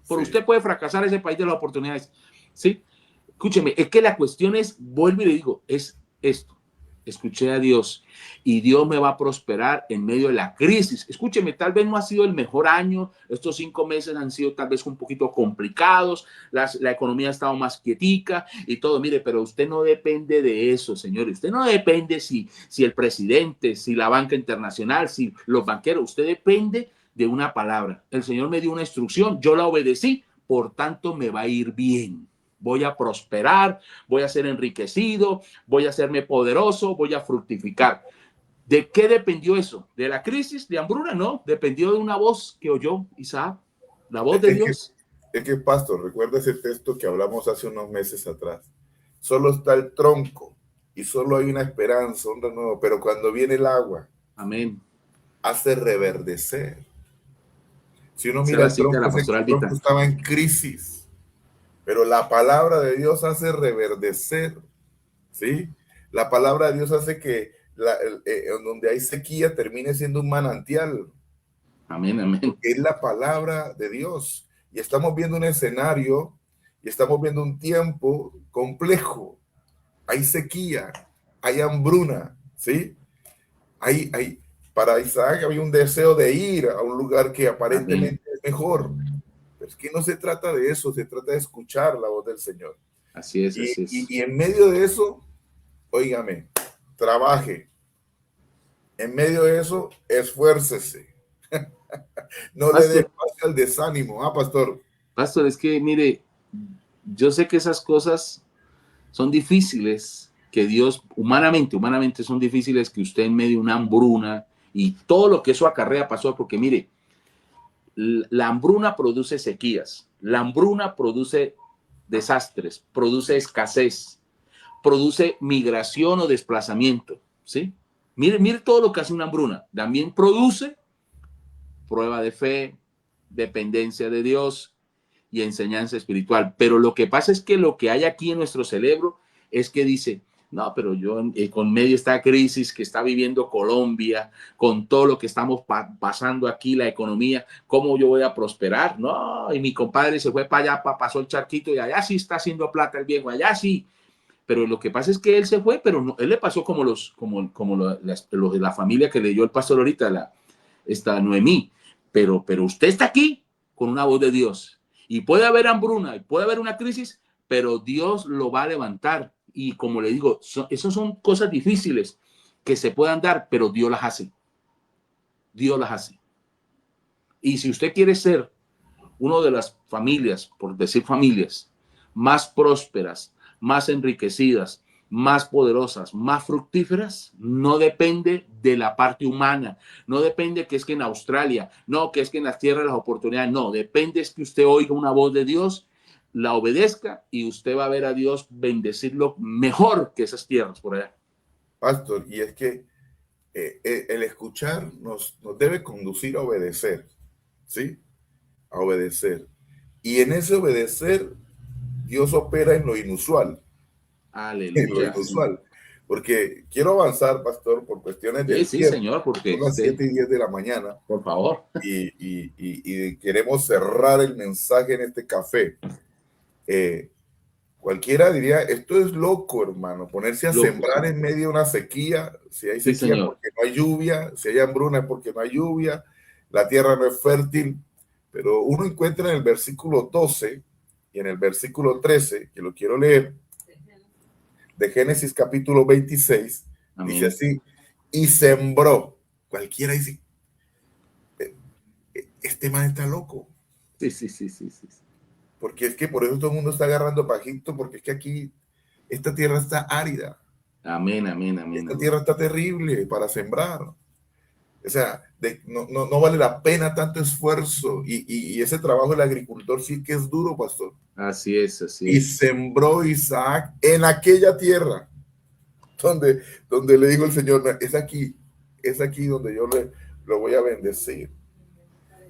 por Sí. usted puede fracasar ese país de las oportunidades. ¿Sí? Escúcheme, es que la cuestión es, vuelvo y le digo, es esto. Escuché a Dios y Dios me va a prosperar en medio de la crisis. Escúcheme, tal vez no ha sido el mejor año, estos 5 meses han sido tal vez un poquito complicados, la economía ha estado más quietica y todo, mire, pero usted no depende de eso, señores. Usted no depende si el presidente, si la banca internacional, si los banqueros, usted depende de una palabra. El Señor me dio una instrucción, yo la obedecí, por tanto me va a ir bien. Voy a prosperar, voy a ser enriquecido, voy a hacerme poderoso, voy a fructificar. ¿De qué dependió eso? ¿De la crisis, de hambruna? No, dependió de una voz que oyó Isaac, la voz de Es que, Dios. es que, pastor, recuerda ese texto que hablamos hace unos meses atrás. Solo está el tronco y solo hay una esperanza, un renuevo, pero cuando viene el agua, Amén. hace reverdecer. Si uno Esa es mira la el cita de tronco, la ese pastora tronco Albita. estaba en crisis, pero la palabra de Dios hace reverdecer, ¿sí? La palabra de Dios hace que donde hay sequía termine siendo un manantial, Amén, amén. porque es la palabra de Dios. Y estamos viendo un escenario y estamos viendo un tiempo complejo. Hay sequía, hay hambruna, ¿sí? Hay, para Isaac había un deseo de ir a un lugar que Amén. aparentemente es mejor. Pero es que no se trata de eso, se trata de escuchar la voz del Señor. Así es, Y, así y, es. y en medio de eso, óigame, trabaje. En medio de eso, esfuércese. No le dé Pastor, espacio al desánimo, ¿ah, pastor? pastor, es que mire, yo sé que esas cosas son difíciles, que Dios, humanamente son difíciles que usted en medio de una hambruna y todo lo que eso acarrea, pasó, porque mire, la hambruna produce sequías, la hambruna produce desastres, produce escasez, produce migración o desplazamiento, ¿sí? Mire todo lo que hace una hambruna. También produce prueba de fe, dependencia de Dios y enseñanza espiritual. Pero lo que pasa es que lo que hay aquí en nuestro cerebro es que dice, no, pero yo con medio de esta crisis que está viviendo Colombia, con todo lo que estamos pasando aquí, la economía, ¿cómo yo voy a prosperar? No, y mi compadre se fue para allá, pasó el charquito y allá sí está haciendo plata el viejo, allá sí. Pero lo que pasa es que él se fue, pero no, él le pasó los de la familia que leyó el pastor ahorita, esta Noemí. Pero usted está aquí con una voz de Dios. Y puede haber hambruna, y puede haber una crisis, pero Dios lo va a levantar. Y como le digo, esas son cosas difíciles que se puedan dar, pero Dios las hace. Dios las hace. Y si usted quiere ser una de las familias, por decir familias, más prósperas, más enriquecidas, más poderosas, más fructíferas, no depende de la parte humana, no depende que es que en Australia, no, que es que en las tierras de las oportunidades, no, depende es que usted oiga una voz de Dios, la obedezca y usted va a ver a Dios bendecirlo mejor que esas tierras por allá. Pastor, y es que el escuchar nos debe conducir a obedecer, ¿sí? A obedecer. Y en ese obedecer, Dios opera en lo inusual. En lo Aleluya. Sí, inusual. Porque quiero avanzar, pastor, por cuestiones sí, del sí, tiempo. señor, porque Son las usted, 7:10 de la mañana por favor. y queremos cerrar el mensaje en este café. Cualquiera diría, esto es loco, hermano, ponerse a Loco, sembrar sí. en medio de una sequía. Si hay Sí, sequía es señor. porque no hay lluvia, si hay hambruna es porque no hay lluvia, la tierra no es fértil. Pero uno encuentra en el versículo 12 y en el versículo 13, que lo quiero leer, de Génesis capítulo 26, dice Amén. así, y sembró. Cualquiera dice, este man está loco. Sí, sí, sí, sí, sí. Porque es que por eso todo el mundo está agarrando pajito, porque es que aquí esta tierra está árida. Amén, amén, amén, Esta amén. tierra está terrible para sembrar. O sea, no vale la pena tanto esfuerzo. Y ese trabajo del agricultor sí que es duro, pastor. Así es, así Y es. sembró Isaac en aquella tierra donde le dijo el Señor, es aquí donde yo lo voy a bendecir.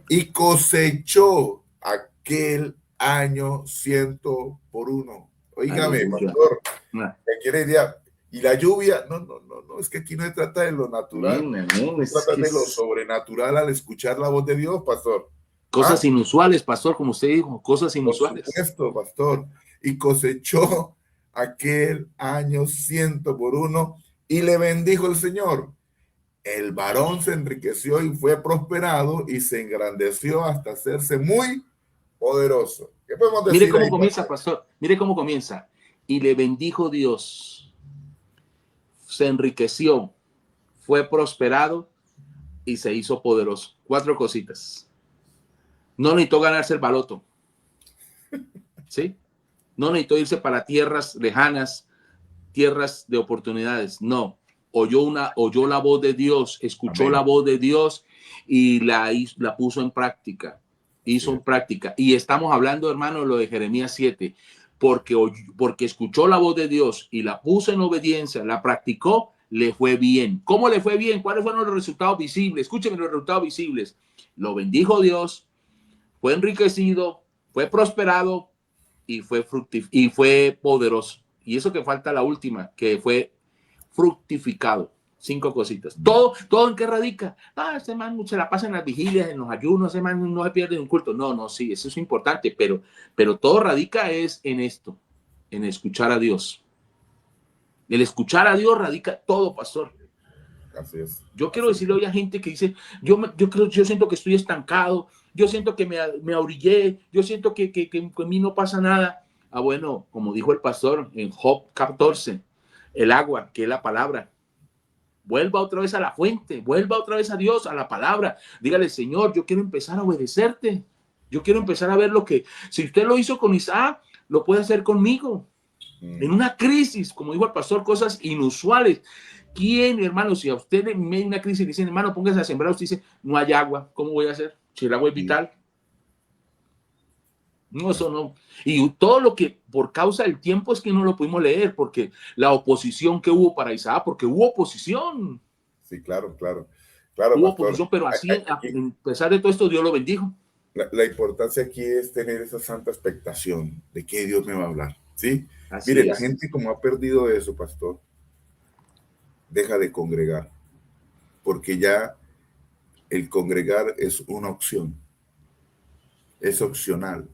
Y cosechó aquel año 100 por 1. Oígame, Aleluya. pastor, Ah, ¿qué quiere decir? Y la lluvia, no, es que aquí no se trata de lo natural, amén, amén. se Es trata que de lo es sobrenatural al escuchar la voz de Dios, pastor. cosas Ah, inusuales, pastor, como usted dijo, cosas por inusuales. supuesto, pastor. Y cosechó aquel año 100 por 1 y le bendijo el Señor. El varón se enriqueció y fue prosperado y se engrandeció hasta hacerse muy poderoso. ¿Qué podemos Mire decir cómo ahí, comienza, pastor? pastor. Mire cómo comienza. Y le bendijo Dios, se enriqueció, fue prosperado y se hizo poderoso. 4 cositas. No necesitó ganarse el baloto, ¿sí? No necesitó irse para tierras lejanas, tierras de oportunidades. No. Oyó la voz de Dios, escuchó la Amén. voz de Dios y la puso en práctica. Así Hizo en es. práctica. Y estamos hablando, hermano, de lo de Jeremías 7, porque escuchó la voz de Dios y la puso en obediencia, la practicó, le fue bien. ¿Cómo le fue bien? ¿Cuáles fueron los resultados visibles? Escúcheme los resultados visibles. Lo bendijo Dios, fue enriquecido, fue prosperado y fue poderoso. Y eso que falta la última, que fue fructificado. 5 cositas. Todo en qué radica. Ah, ese man se la pasa en las vigilias, en los ayunos, ese man no se pierde un culto. No, sí, eso es importante, pero todo radica es en esto, en escuchar a Dios. El escuchar a Dios radica todo, pastor. Así es. Yo quiero Así es. decirle hoy a gente que dice, yo siento que estoy estancado, yo siento que me ahorillé, yo siento que en mí no pasa nada. Ah, bueno, como dijo el pastor en Job 14, el agua, que es la palabra, vuelva otra vez a la fuente, vuelva otra vez a Dios, a la palabra. Dígale, Señor, yo quiero empezar a obedecerte. Yo quiero empezar a ver lo que, si usted lo hizo con Isaac, lo puede hacer conmigo. En una crisis, como dijo el pastor, cosas inusuales. ¿Quién, hermano, si a usted en medio de una crisis le dicen, hermano, póngase a sembrar, usted dice, no hay agua, ¿cómo voy a hacer? Si el agua es vital. No, eso no. Y todo lo que por causa del tiempo es que no lo pudimos leer, porque la oposición que hubo para Isaac, porque hubo oposición. Sí, claro, Hubo pastor. oposición, pero así, a Aquí, pesar de todo esto, Dios lo bendijo. la importancia aquí es tener esa santa expectación de que Dios me va a hablar, ¿sí? Mire, Así la es. gente como ha perdido eso, pastor, deja de congregar, porque ya el congregar es una opción, es opcional,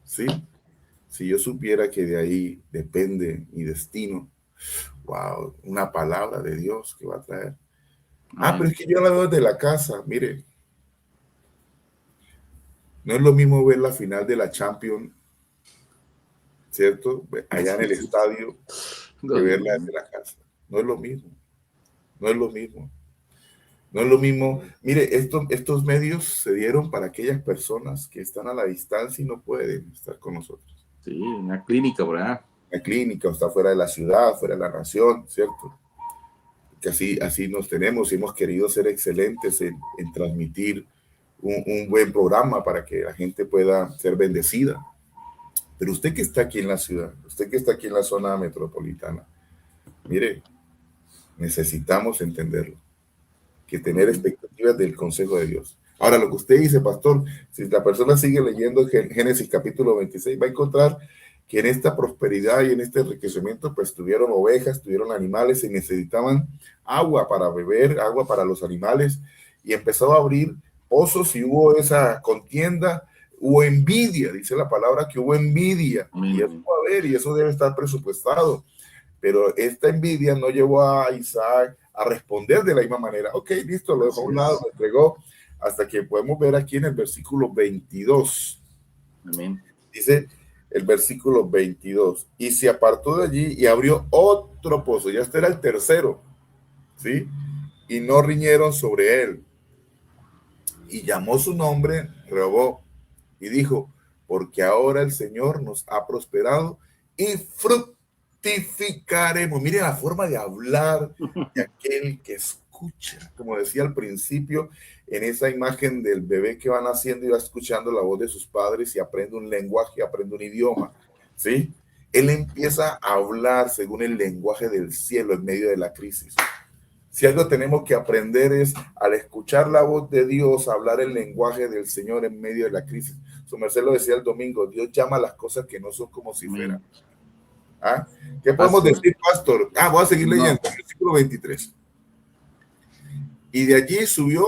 ¿sí? Si yo supiera que de ahí depende mi destino, wow, una palabra de Dios que va a traer. Ah, pero Amén. es que yo la veo desde la casa, mire, no es lo mismo ver la final de la Champions, ¿cierto? Allá en el estadio, que No, no, verla no. desde la casa. No es lo mismo, no es lo mismo. No es lo mismo. Mire, estos medios se dieron para aquellas personas que están a la distancia y no pueden estar con nosotros. Sí, una clínica, ¿verdad? La clínica o está fuera de la ciudad, fuera de la nación, ¿cierto? Que así nos tenemos y hemos querido ser excelentes en transmitir un buen programa para que la gente pueda ser bendecida. Pero usted que está aquí en la ciudad, usted que está aquí en la zona metropolitana, mire, necesitamos entenderlo, que tener expectativas del consejo de Dios. Ahora, lo que usted dice, pastor, si la persona sigue leyendo Génesis capítulo 26, va a encontrar que en esta prosperidad y en este enriquecimiento, pues tuvieron ovejas, tuvieron animales y necesitaban agua para beber, agua para los animales, y empezó a abrir pozos y hubo esa contienda, hubo envidia, dice la palabra que hubo envidia, y eso va a haber, y eso debe estar presupuestado. Pero esta envidia no llevó a Isaac a responder de la misma manera. Ok, listo, lo dejó a un lado, lo entregó, hasta que podemos ver aquí en el versículo 22. Amén. Dice el versículo 22, y se apartó de allí y abrió otro pozo, ya este era el tercero, ¿sí? Y no riñeron sobre él. Y llamó su nombre Rehoboth, y dijo, porque ahora el Señor nos ha prosperado y fructificaremos. Mire la forma de hablar de aquel que escucha, como decía al principio, en esa imagen del bebé que va naciendo y va escuchando la voz de sus padres y aprende un lenguaje, aprende un idioma, ¿sí? Él empieza a hablar según el lenguaje del cielo en medio de la crisis. Si algo tenemos que aprender es al escuchar la voz de Dios, hablar el lenguaje del Señor en medio de la crisis. Su merced lo decía el domingo, Dios llama a las cosas que no son como si fueran. ¿Ah? ¿Qué podemos decir, pastor? Voy a seguir leyendo, versículo 23. Y de allí subió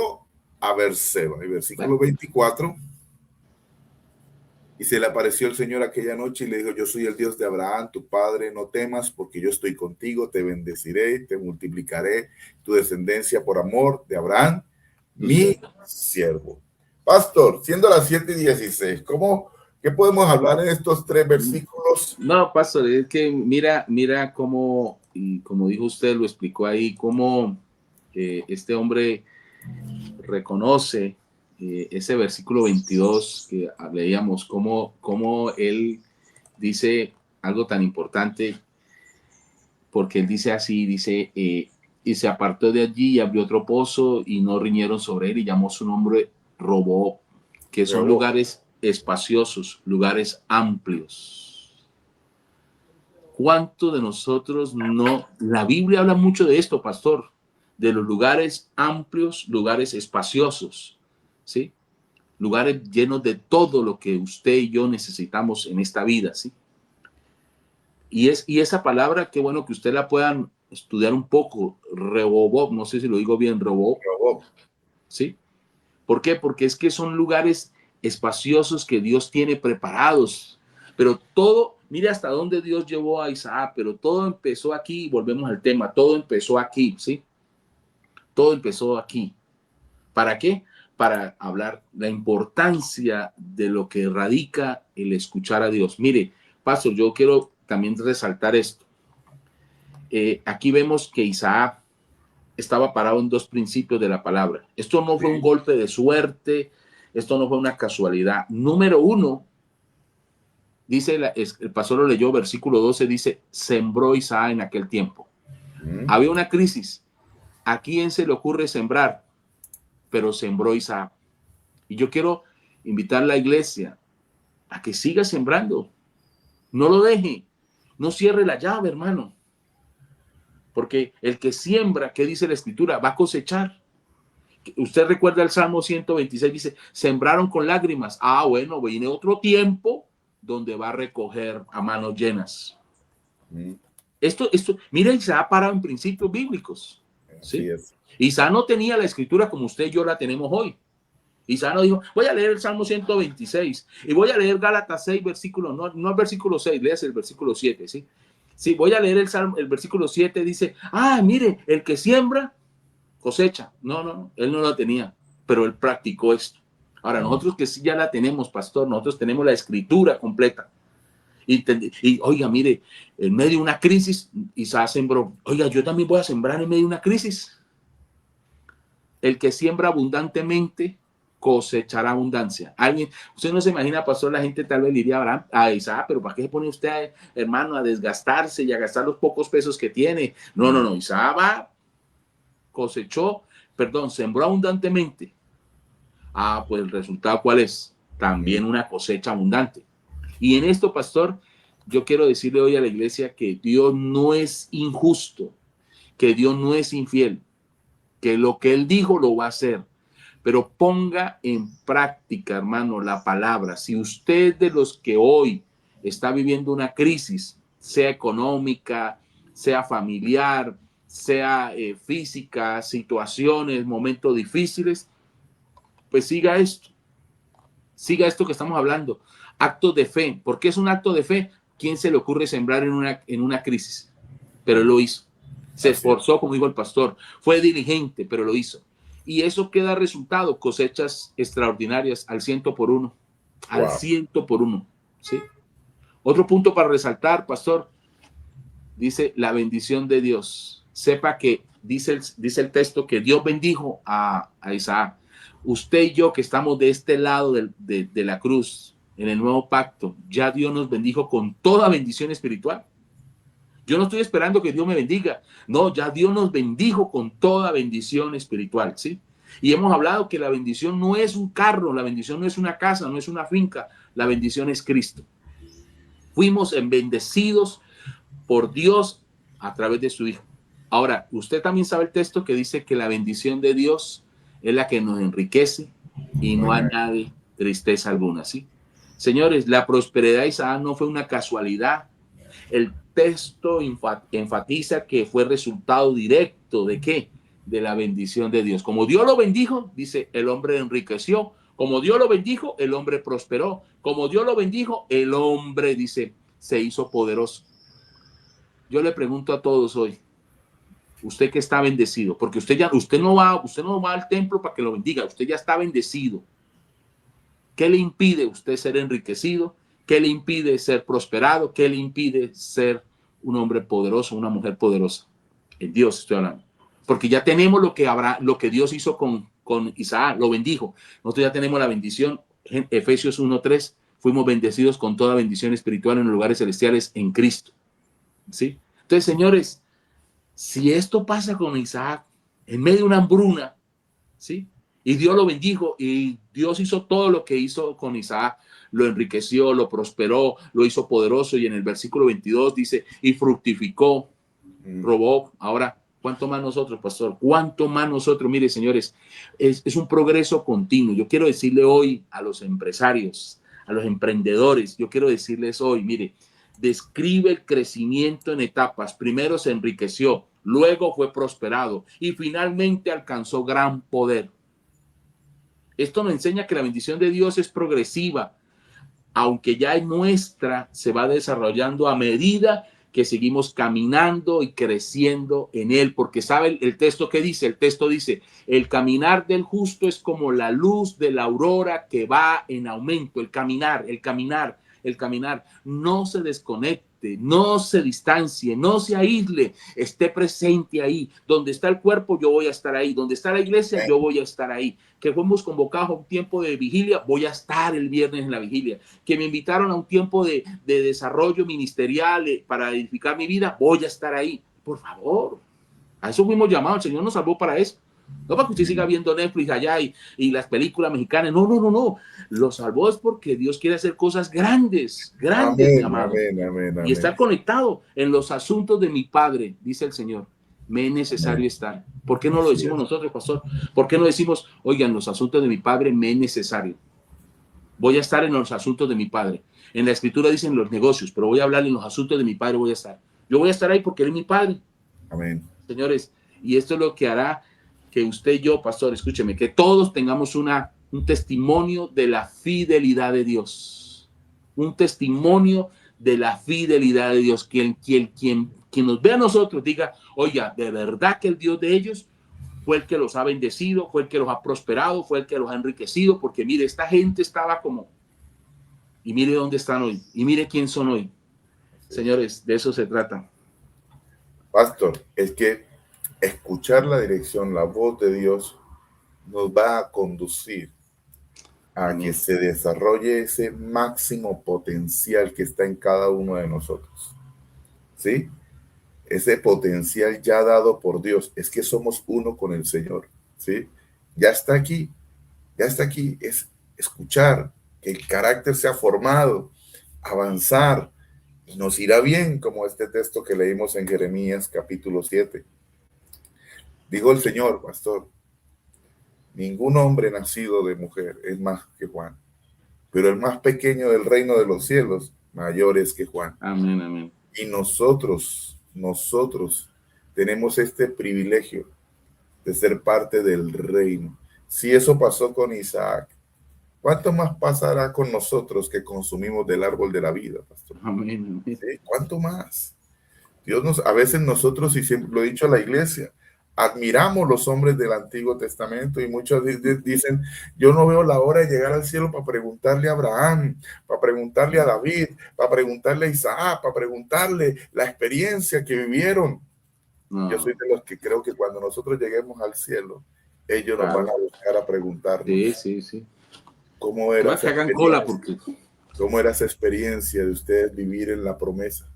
a Berseba, el versículo 24. Y se le apareció el Señor aquella noche y le dijo, yo soy el Dios de Abraham, tu padre, no temas, porque yo estoy contigo, te bendeciré, te multiplicaré tu descendencia por amor de Abraham, mi siervo. Pastor, siendo las 7:16, ¿qué podemos hablar en estos 3 versículos? No, pastor, es que mira cómo, y como dijo usted, lo explicó ahí, cómo este hombre reconoce ese versículo 22 que leíamos, cómo él dice algo tan importante, porque él dice así, dice, y se apartó de allí y abrió otro pozo y no riñeron sobre él y llamó su nombre Rehoboth, que son lugares espaciosos, lugares amplios. ¿Cuánto de nosotros no? La Biblia habla mucho de esto, pastor, de los lugares amplios, lugares espaciosos, ¿sí? Lugares llenos de todo lo que usted y yo necesitamos en esta vida, ¿sí? Y esa palabra, qué bueno que usted la puedan estudiar un poco, Rehoboth, no sé si lo digo bien, Rehoboth, ¿sí? ¿Por qué? Porque es que son lugares espaciosos que Dios tiene preparados, pero todo, mire hasta dónde Dios llevó a Isaac, pero todo empezó aquí, volvemos al tema, todo empezó aquí, ¿sí? Todo empezó aquí. ¿Para qué? Para hablar la importancia de lo que radica el escuchar a Dios. Mire, pastor, yo quiero también resaltar esto. Aquí vemos que Isaac estaba parado en 2 principios de la palabra. Esto no fue un golpe de suerte, esto no fue una casualidad. Número 1, dice, el pastor lo leyó, versículo 12, dice, sembró Isaac en aquel tiempo. Había una crisis. ¿A quién se le ocurre sembrar? Pero sembró Isaac. Y yo quiero invitar a la iglesia a que siga sembrando. No lo deje. No cierre la llave, hermano. Porque el que siembra, ¿qué dice la escritura? Va a cosechar. Usted recuerda el Salmo 126, dice, sembraron con lágrimas. Bueno, viene otro tiempo donde va a recoger a manos llenas. Esto, mira, Isaac parado en principios bíblicos. ¿Sí? Isaac no tenía la escritura como usted y yo la tenemos hoy. Isaac no dijo, voy a leer el Salmo 126 y voy a leer Gálatas 6, versículo, no el versículo 6, leas el versículo 7, ¿sí? Sí, voy a leer el versículo 7, dice, mire, el que siembra, cosecha. No, él no lo tenía, pero él practicó esto. Ahora, nosotros que sí ya la tenemos, pastor, nosotros tenemos la escritura completa. Y oiga, mire, en medio de una crisis, Isaac sembró. Oiga, yo también voy a sembrar en medio de una crisis. El que siembra abundantemente, cosechará abundancia. Usted no se imagina, pastor, la gente tal vez le diría a Isaac, pero ¿para qué se pone usted, hermano, a desgastarse y a gastar los pocos pesos que tiene? No, Isaac sembró abundantemente. Pues el resultado, ¿cuál es? También una cosecha abundante. Y en esto, pastor, yo quiero decirle hoy a la iglesia que Dios no es injusto, que Dios no es infiel, que lo que Él dijo lo va a hacer. Pero ponga en práctica, hermano, la palabra. Si usted de los que hoy está viviendo una crisis, sea económica, sea familiar, sea física, situaciones, momentos difíciles, pues siga esto que estamos hablando. Actos de fe. ¿Por qué es un acto de fe? ¿Quién se le ocurre sembrar en una crisis? Pero él lo hizo. Se esforzó, como dijo el pastor. Fue diligente, pero lo hizo. Y eso queda resultado, cosechas extraordinarias al 100 por 1. Al 100 por 1. ¿Sí? Otro punto para resaltar, pastor, dice la bendición de Dios. Sepa que dice el texto que Dios bendijo a Isaac. Usted y yo que estamos de este lado de la cruz, en el nuevo pacto, ya Dios nos bendijo con toda bendición espiritual. Yo no estoy esperando que Dios me bendiga. No, ya Dios nos bendijo con toda bendición espiritual, ¿sí? Y hemos hablado que la bendición no es un carro, la bendición no es una casa, no es una finca, la bendición es Cristo. Fuimos bendecidos por Dios a través de su Hijo. Ahora, usted también sabe el texto que dice que la bendición de Dios es la que nos enriquece y no añade tristeza alguna, ¿sí? Señores, la prosperidad de Isaac no fue una casualidad. El texto enfatiza que fue resultado directo ¿de qué? De la bendición de Dios. Como Dios lo bendijo, dice, el hombre enriqueció. Como Dios lo bendijo, el hombre prosperó. Como Dios lo bendijo, el hombre, dice, se hizo poderoso. Yo le pregunto a todos hoy, usted que está bendecido, porque usted no va al templo para que lo bendiga, usted ya está bendecido. ¿Qué le impide usted ser enriquecido? ¿Qué le impide ser prosperado? ¿Qué le impide ser un hombre poderoso, una mujer poderosa? En Dios estoy hablando. Porque ya tenemos lo que Dios hizo con Isaac, lo bendijo. Nosotros ya tenemos la bendición. En Efesios 1:3, fuimos bendecidos con toda bendición espiritual en los lugares celestiales en Cristo. ¿Sí? Entonces, señores, si esto pasa con Isaac en medio de una hambruna, ¿sí? Y Dios lo bendijo y Dios hizo todo lo que hizo con Isaac, lo enriqueció, lo prosperó, lo hizo poderoso, y en el versículo 22 dice, y fructificó, robó. Ahora, ¿cuánto más nosotros, pastor? ¿Cuánto más nosotros? Mire, señores, es un progreso continuo. Yo quiero decirle hoy a los empresarios, a los emprendedores, yo quiero decirles hoy, mire, describe el crecimiento en etapas. Primero se enriqueció, luego fue prosperado y finalmente alcanzó gran poder. Esto nos enseña que la bendición de Dios es progresiva, aunque ya es nuestra, se va desarrollando a medida que seguimos caminando y creciendo en Él, porque sabe el texto que dice, el texto dice, el caminar del justo es como la luz de la aurora que va en aumento, el caminar, no se desconecte, no se distancie, no se aísle, esté presente ahí. Donde está el cuerpo, yo voy a estar ahí. Donde está la iglesia, yo voy a estar ahí. Que fuimos convocados a un tiempo de vigilia, voy a estar el viernes en la vigilia. Que me invitaron a un tiempo de desarrollo ministerial para edificar mi vida, voy a estar ahí. Por favor, a eso fuimos llamados, el Señor nos salvó para eso. No para que usted siga viendo Netflix allá y las películas mexicanas. No. Lo salvó es porque Dios quiere hacer cosas grandes, mi amado. Amén. Y estar conectado en los asuntos de mi Padre, dice el Señor. Me es necesario estar. ¿Por qué no lo decimos nosotros, pastor? ¿Por qué no decimos, oigan, los asuntos de mi Padre me es necesario? Voy a estar en los asuntos de mi Padre. En la Escritura dicen los negocios, pero voy a hablar en los asuntos de mi Padre, voy a estar. Yo voy a estar ahí porque Él es mi Padre. Amén. Señores, y esto es lo que hará que usted y yo, pastor, escúcheme, que todos tengamos un testimonio de la fidelidad de Dios. Un testimonio de la fidelidad de Dios. Quien nos ve a nosotros diga, oiga, de verdad que el Dios de ellos fue el que los ha bendecido, fue el que los ha prosperado, fue el que los ha enriquecido, porque mire, esta gente estaba como, y mire dónde están hoy, y mire quién son hoy. Señores, de eso se trata. Pastor, es que escuchar la dirección, la voz de Dios, nos va a conducir a que se desarrolle ese máximo potencial que está en cada uno de nosotros. ¿Sí? Ese potencial ya dado por Dios, es que somos uno con el Señor. ¿Sí? Ya está aquí, es escuchar, que el carácter sea formado, avanzar y nos irá bien, como este texto que leímos en Jeremías capítulo 7. Dijo el Señor, pastor, ningún hombre nacido de mujer es más que Juan, pero el más pequeño del reino de los cielos, mayor es que Juan. Amén, amén. Y nosotros tenemos este privilegio de ser parte del reino. Si eso pasó con Isaac, ¿cuánto más pasará con nosotros que consumimos del árbol de la vida, pastor? Amén, amén. ¿Sí? ¿Cuánto más? A veces nosotros, y siempre lo he dicho a la iglesia, admiramos los hombres del Antiguo Testamento y muchos dicen, yo no veo la hora de llegar al cielo para preguntarle a Abraham, para preguntarle a David, para preguntarle a Isaac, para preguntarle la experiencia que vivieron. No, Yo soy de los que creo que cuando nosotros lleguemos al cielo, ellos claro. nos van a buscar a preguntarnos. Sí. ¿Cómo era que hagan cola porque... ¿Cómo era esa experiencia de ustedes vivir en la promesa?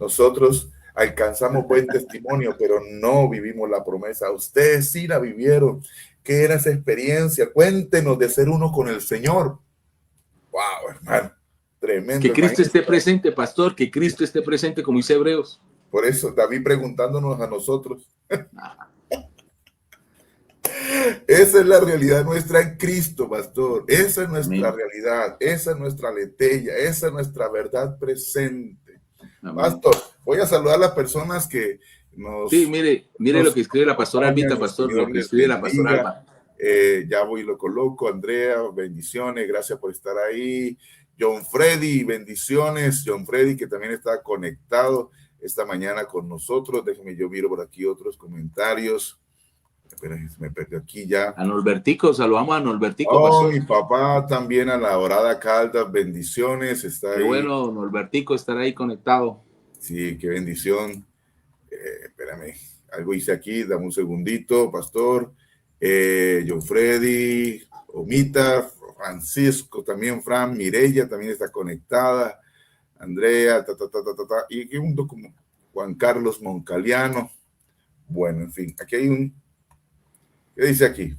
Nosotros alcanzamos buen testimonio, pero no vivimos la promesa. Ustedes sí la vivieron. ¿Qué era esa experiencia? Cuéntenos de ser uno con el Señor. Wow, hermano. Tremendo. Que Cristo esté presente, pastor, que Cristo esté presente, como dice Hebreos. Por eso, David preguntándonos a nosotros. Esa es la realidad nuestra en Cristo, pastor. Esa es nuestra realidad. Esa es nuestra letella. Esa es nuestra verdad presente. Amén. Pastor, voy a saludar a las personas que nos... Sí, mire lo que escribe la pastora Albita, pastor, lo que escribe la pastora Alba. Ya voy y lo coloco. Andrea, bendiciones, gracias por estar ahí. John Freddy, bendiciones. John Freddy, que también está conectado esta mañana con nosotros. Déjenme, yo miro por aquí otros comentarios. Espera, me perdió aquí ya. A Norbertico, saludamos a Norbertico. Oh, mi papá también, a la Orada Caldas, bendiciones. Está Qué ahí. bueno, Norbertico, estar ahí conectado. Sí, qué bendición. Espérame, algo hice aquí, dame un segundito, pastor. John Freddy, Omita, Francisco también, Fran, Mireya también está conectada, Andrea, y un como Juan Carlos Moncaliano. Bueno, en fin, aquí hay un, ¿qué dice aquí?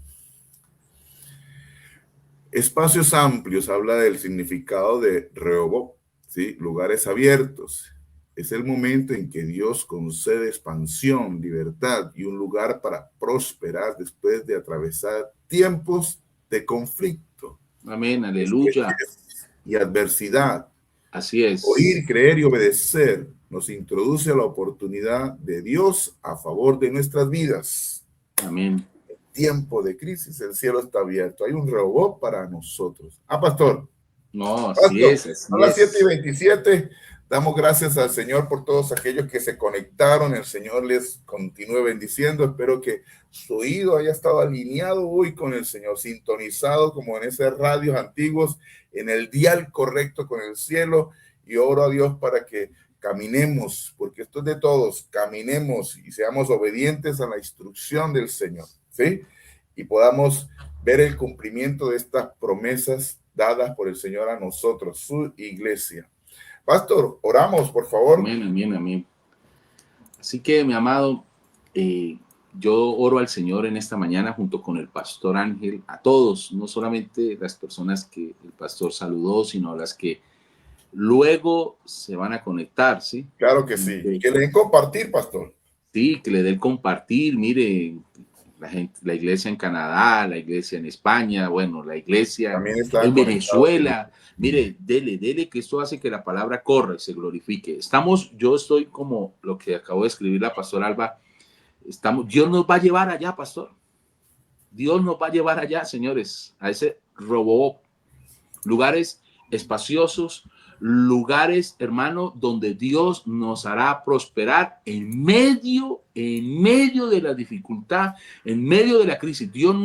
Espacios amplios, habla del significado de Rehoboth, ¿sí? Lugares abiertos. Es el momento en que Dios concede expansión, libertad y un lugar para prosperar después de atravesar tiempos de conflicto. Amén, aleluya. Y adversidad. Así es. Oír, creer y obedecer nos introduce a la oportunidad de Dios a favor de nuestras vidas. Amén. En tiempo de crisis, el cielo está abierto. Hay un Rehoboth para nosotros. Pastor. No, así es. A las 7:27. Damos gracias al Señor por todos aquellos que se conectaron. El Señor les continúe bendiciendo. Espero que su oído haya estado alineado hoy con el Señor, sintonizado como en esos radios antiguos, en el dial correcto con el cielo. Y oro a Dios para que caminemos, porque esto es de todos, caminemos y seamos obedientes a la instrucción del Señor, ¿sí? Y podamos ver el cumplimiento de estas promesas dadas por el Señor a nosotros, su iglesia. Pastor, oramos, por favor. Amén, amén, amén. Así que, mi amado, yo oro al Señor en esta mañana junto con el pastor Ángel, a todos, no solamente las personas que el pastor saludó, sino a las que luego se van a conectar, ¿sí? Claro que sí. Que le den compartir, pastor. Sí, que le den compartir. Mire, la iglesia en Canadá, la iglesia en España, bueno, la iglesia en Venezuela. Mire, dele, que esto hace que la palabra corra y se glorifique. Yo estoy como lo que acabo de escribir la pastora Alba. Dios nos va a llevar allá, pastor. Dios nos va a llevar allá, señores, a ese Rehoboth. Lugares espaciosos, lugares, hermano, donde Dios nos hará prosperar en medio de la dificultad, en medio de la crisis. Dios,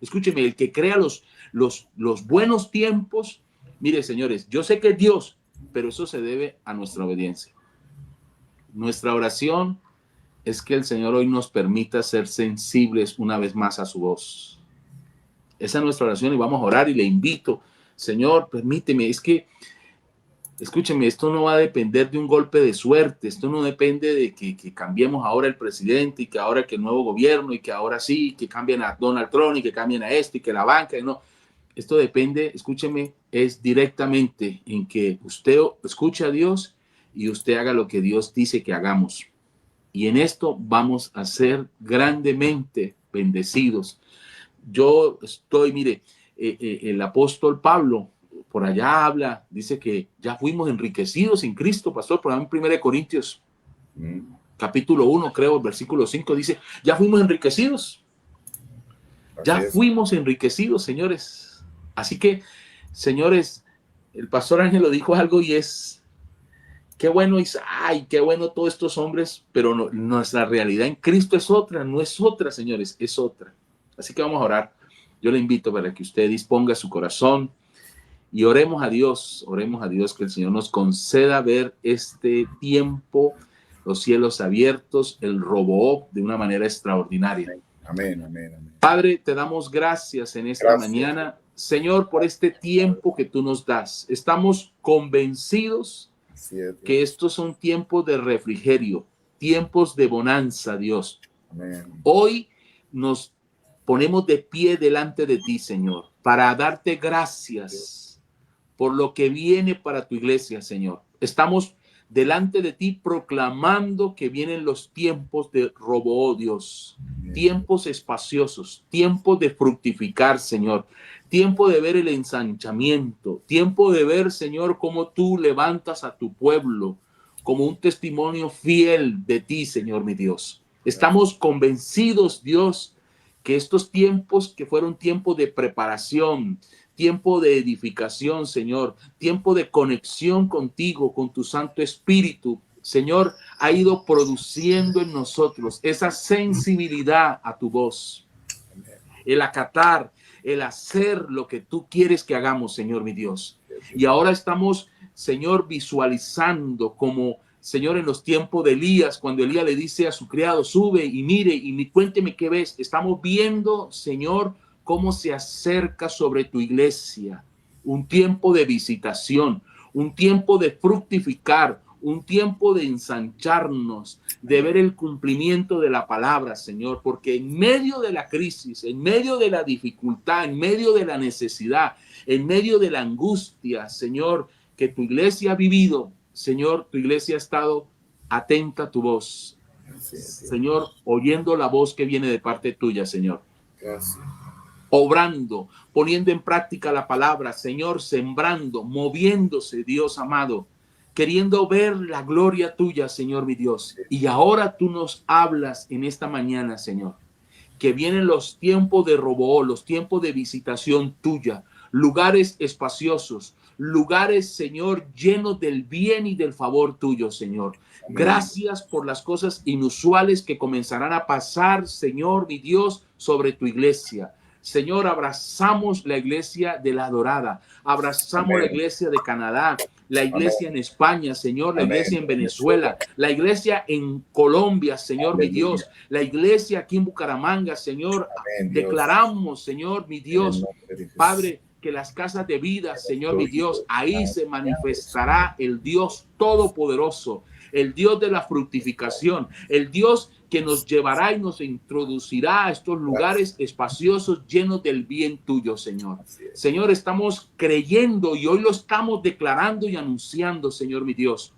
escúcheme, el que crea los buenos tiempos, mire, señores, yo sé que es Dios, pero eso se debe a nuestra obediencia. Nuestra oración es que el Señor hoy nos permita ser sensibles una vez más a su voz. Esa es nuestra oración y vamos a orar y le invito, Señor, permíteme, es que, escúcheme, esto no va a depender de un golpe de suerte, esto no depende de que cambiemos ahora el presidente y que ahora que el nuevo gobierno y que ahora sí, que cambien a Donald Trump y que cambien a esto y que la banca, no. Esto depende, escúcheme, es directamente en que usted escuche a Dios y usted haga lo que Dios dice que hagamos. Y en esto vamos a ser grandemente bendecidos. Yo estoy, mire, el apóstol Pablo por allá habla, dice que ya fuimos enriquecidos en Cristo, pastor, por ejemplo, en 1 Corintios, capítulo 1, creo, versículo 5, dice, ya fuimos enriquecidos. Ya fuimos enriquecidos, señores. Así que, señores, el pastor Ángel lo dijo algo y es, qué bueno, ay, qué bueno todos estos hombres, pero no, nuestra realidad en Cristo es otra, no es otra, señores, es otra. Así que vamos a orar. Yo le invito para que usted disponga su corazón y oremos a Dios que el Señor nos conceda ver este tiempo, los cielos abiertos, el Roboop de una manera extraordinaria. Amén, amén, amén. Padre, te damos gracias en esta mañana, Señor, por este tiempo que tú nos das. Estamos convencidos que estos son tiempos de refrigerio, tiempos de bonanza, Dios. Amén. Hoy nos ponemos de pie delante de ti, Señor, para darte gracias por lo que viene para tu iglesia, Señor. Estamos delante de ti proclamando que vienen los tiempos de Roboop, Dios. Tiempos espaciosos, tiempos de fructificar, Señor. Tiempo de ver el ensanchamiento, tiempo de ver, Señor, cómo tú levantas a tu pueblo como un testimonio fiel de ti, Señor, mi Dios. Estamos convencidos, Dios, que estos tiempos que fueron tiempos de preparación, tiempo de edificación, Señor, tiempo de conexión contigo, con tu Santo Espíritu, Señor, ha ido produciendo en nosotros esa sensibilidad a tu voz, el acatar, el hacer lo que tú quieres que hagamos, Señor, mi Dios. Y ahora estamos, Señor, visualizando como, Señor, en los tiempos de Elías, cuando Elías le dice a su criado, sube y mire y cuénteme qué ves. Estamos viendo, Señor, cómo se acerca sobre tu iglesia un tiempo de visitación, un tiempo de fructificar, un tiempo de ensancharnos, de ver el cumplimiento de la palabra, Señor, porque en medio de la crisis, en medio de la dificultad, en medio de la necesidad, en medio de la angustia, Señor, que tu iglesia ha vivido, Señor, tu iglesia ha estado atenta a tu voz, Señor, oyendo la voz que viene de parte tuya, Señor. Gracias. Obrando, poniendo en práctica la palabra, Señor, sembrando, moviéndose, Dios amado, queriendo ver la gloria tuya, Señor, mi Dios. Y ahora tú nos hablas en esta mañana, Señor, que vienen los tiempos de Roboop, los tiempos de visitación tuya, lugares espaciosos, lugares, Señor, llenos del bien y del favor tuyo, Señor. Amén. Gracias por las cosas inusuales que comenzarán a pasar, Señor, mi Dios, sobre tu iglesia. Señor, abrazamos la iglesia de la Dorada, abrazamos Amén. La iglesia de Canadá, la iglesia Amén. En España, Señor, la Amén. Iglesia en Venezuela, la iglesia en Colombia, Señor, Amén. Mi Dios, la iglesia aquí en Bucaramanga, Señor, Amén, declaramos, Señor, mi Dios, Padre, que las casas de vida, Señor, mi Dios, ahí se manifestará el Dios Todopoderoso, el Dios de la fructificación, el Dios que nos llevará y nos introducirá a estos lugares espaciosos llenos del bien tuyo, Señor. Señor, estamos creyendo y hoy lo estamos declarando y anunciando, Señor, mi Dios,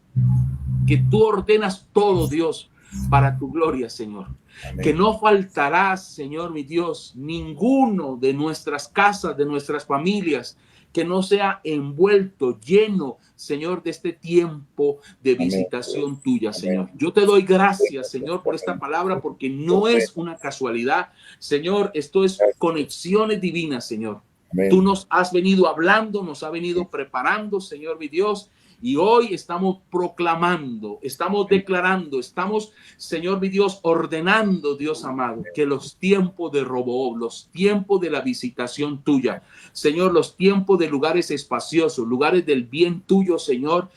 que tú ordenas todo, Dios, para tu gloria, Señor. Amén. Que no faltará, Señor, mi Dios, ninguno de nuestras casas, de nuestras familias, que no sea envuelto, lleno, Señor, de este tiempo de visitación Amén. Tuya, Señor. Yo te doy gracias, Señor, por esta palabra, porque no es una casualidad, Señor, esto es conexiones divinas, Señor. Amén. Tú nos has venido hablando, nos has venido preparando, Señor, mi Dios, y hoy estamos proclamando, estamos declarando, estamos, Señor mi Dios, ordenando, Dios amado, que los tiempos de Roboop, los tiempos de la visitación tuya, Señor, los tiempos de lugares espaciosos, lugares del bien tuyo, Señor,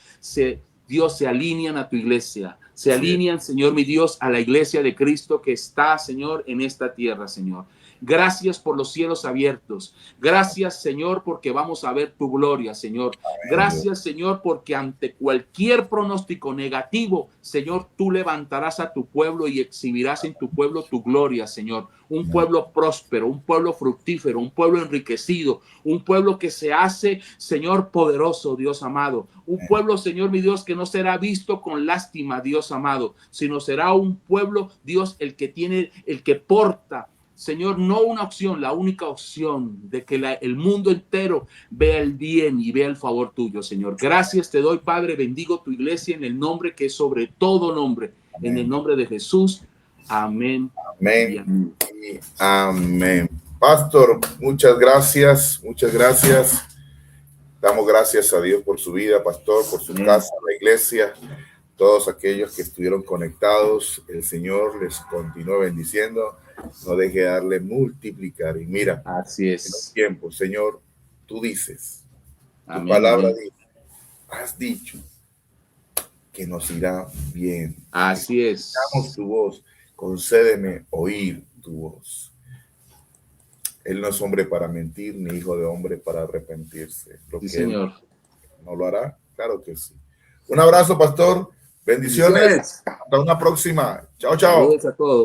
Dios, se alinean a tu iglesia, se alinean, Señor mi Dios, a la iglesia de Cristo que está, Señor, en esta tierra, Señor. Gracias por los cielos abiertos. Gracias, Señor, porque vamos a ver tu gloria, Señor. Gracias, Señor, porque ante cualquier pronóstico negativo, Señor, tú levantarás a tu pueblo y exhibirás en tu pueblo tu gloria, Señor. Un pueblo próspero, un pueblo fructífero, un pueblo enriquecido, un pueblo que se hace, Señor, poderoso, Dios amado. Un pueblo, Señor, mi Dios, que no será visto con lástima, Dios amado, sino será un pueblo, Dios, el que porta, Señor, no una opción, la única opción de que el mundo entero vea el bien y vea el favor tuyo, Señor. Gracias te doy, Padre. Bendigo tu iglesia en el nombre que es sobre todo nombre, en el nombre de Jesús. Amén. Amén. Y amén. Y amén. Pastor, muchas gracias. Muchas gracias. Damos gracias a Dios por su vida, pastor, por su casa, la iglesia. Todos aquellos que estuvieron conectados, el Señor les continúe bendiciendo. No deje de darle multiplicar. Y mira, así es. En los tiempos, Señor, tú dices, amén, tu palabra amén. dice, has dicho que nos irá bien. Así es. Escuchamos tu voz, concédeme oír tu voz. Él no es hombre para mentir, ni hijo de hombre para arrepentirse. Lo sí, que Señor. Él no lo hará, claro que sí. Un abrazo, pastor. Bendiciones. Hasta una próxima. Chao, chao. Saludos a todos.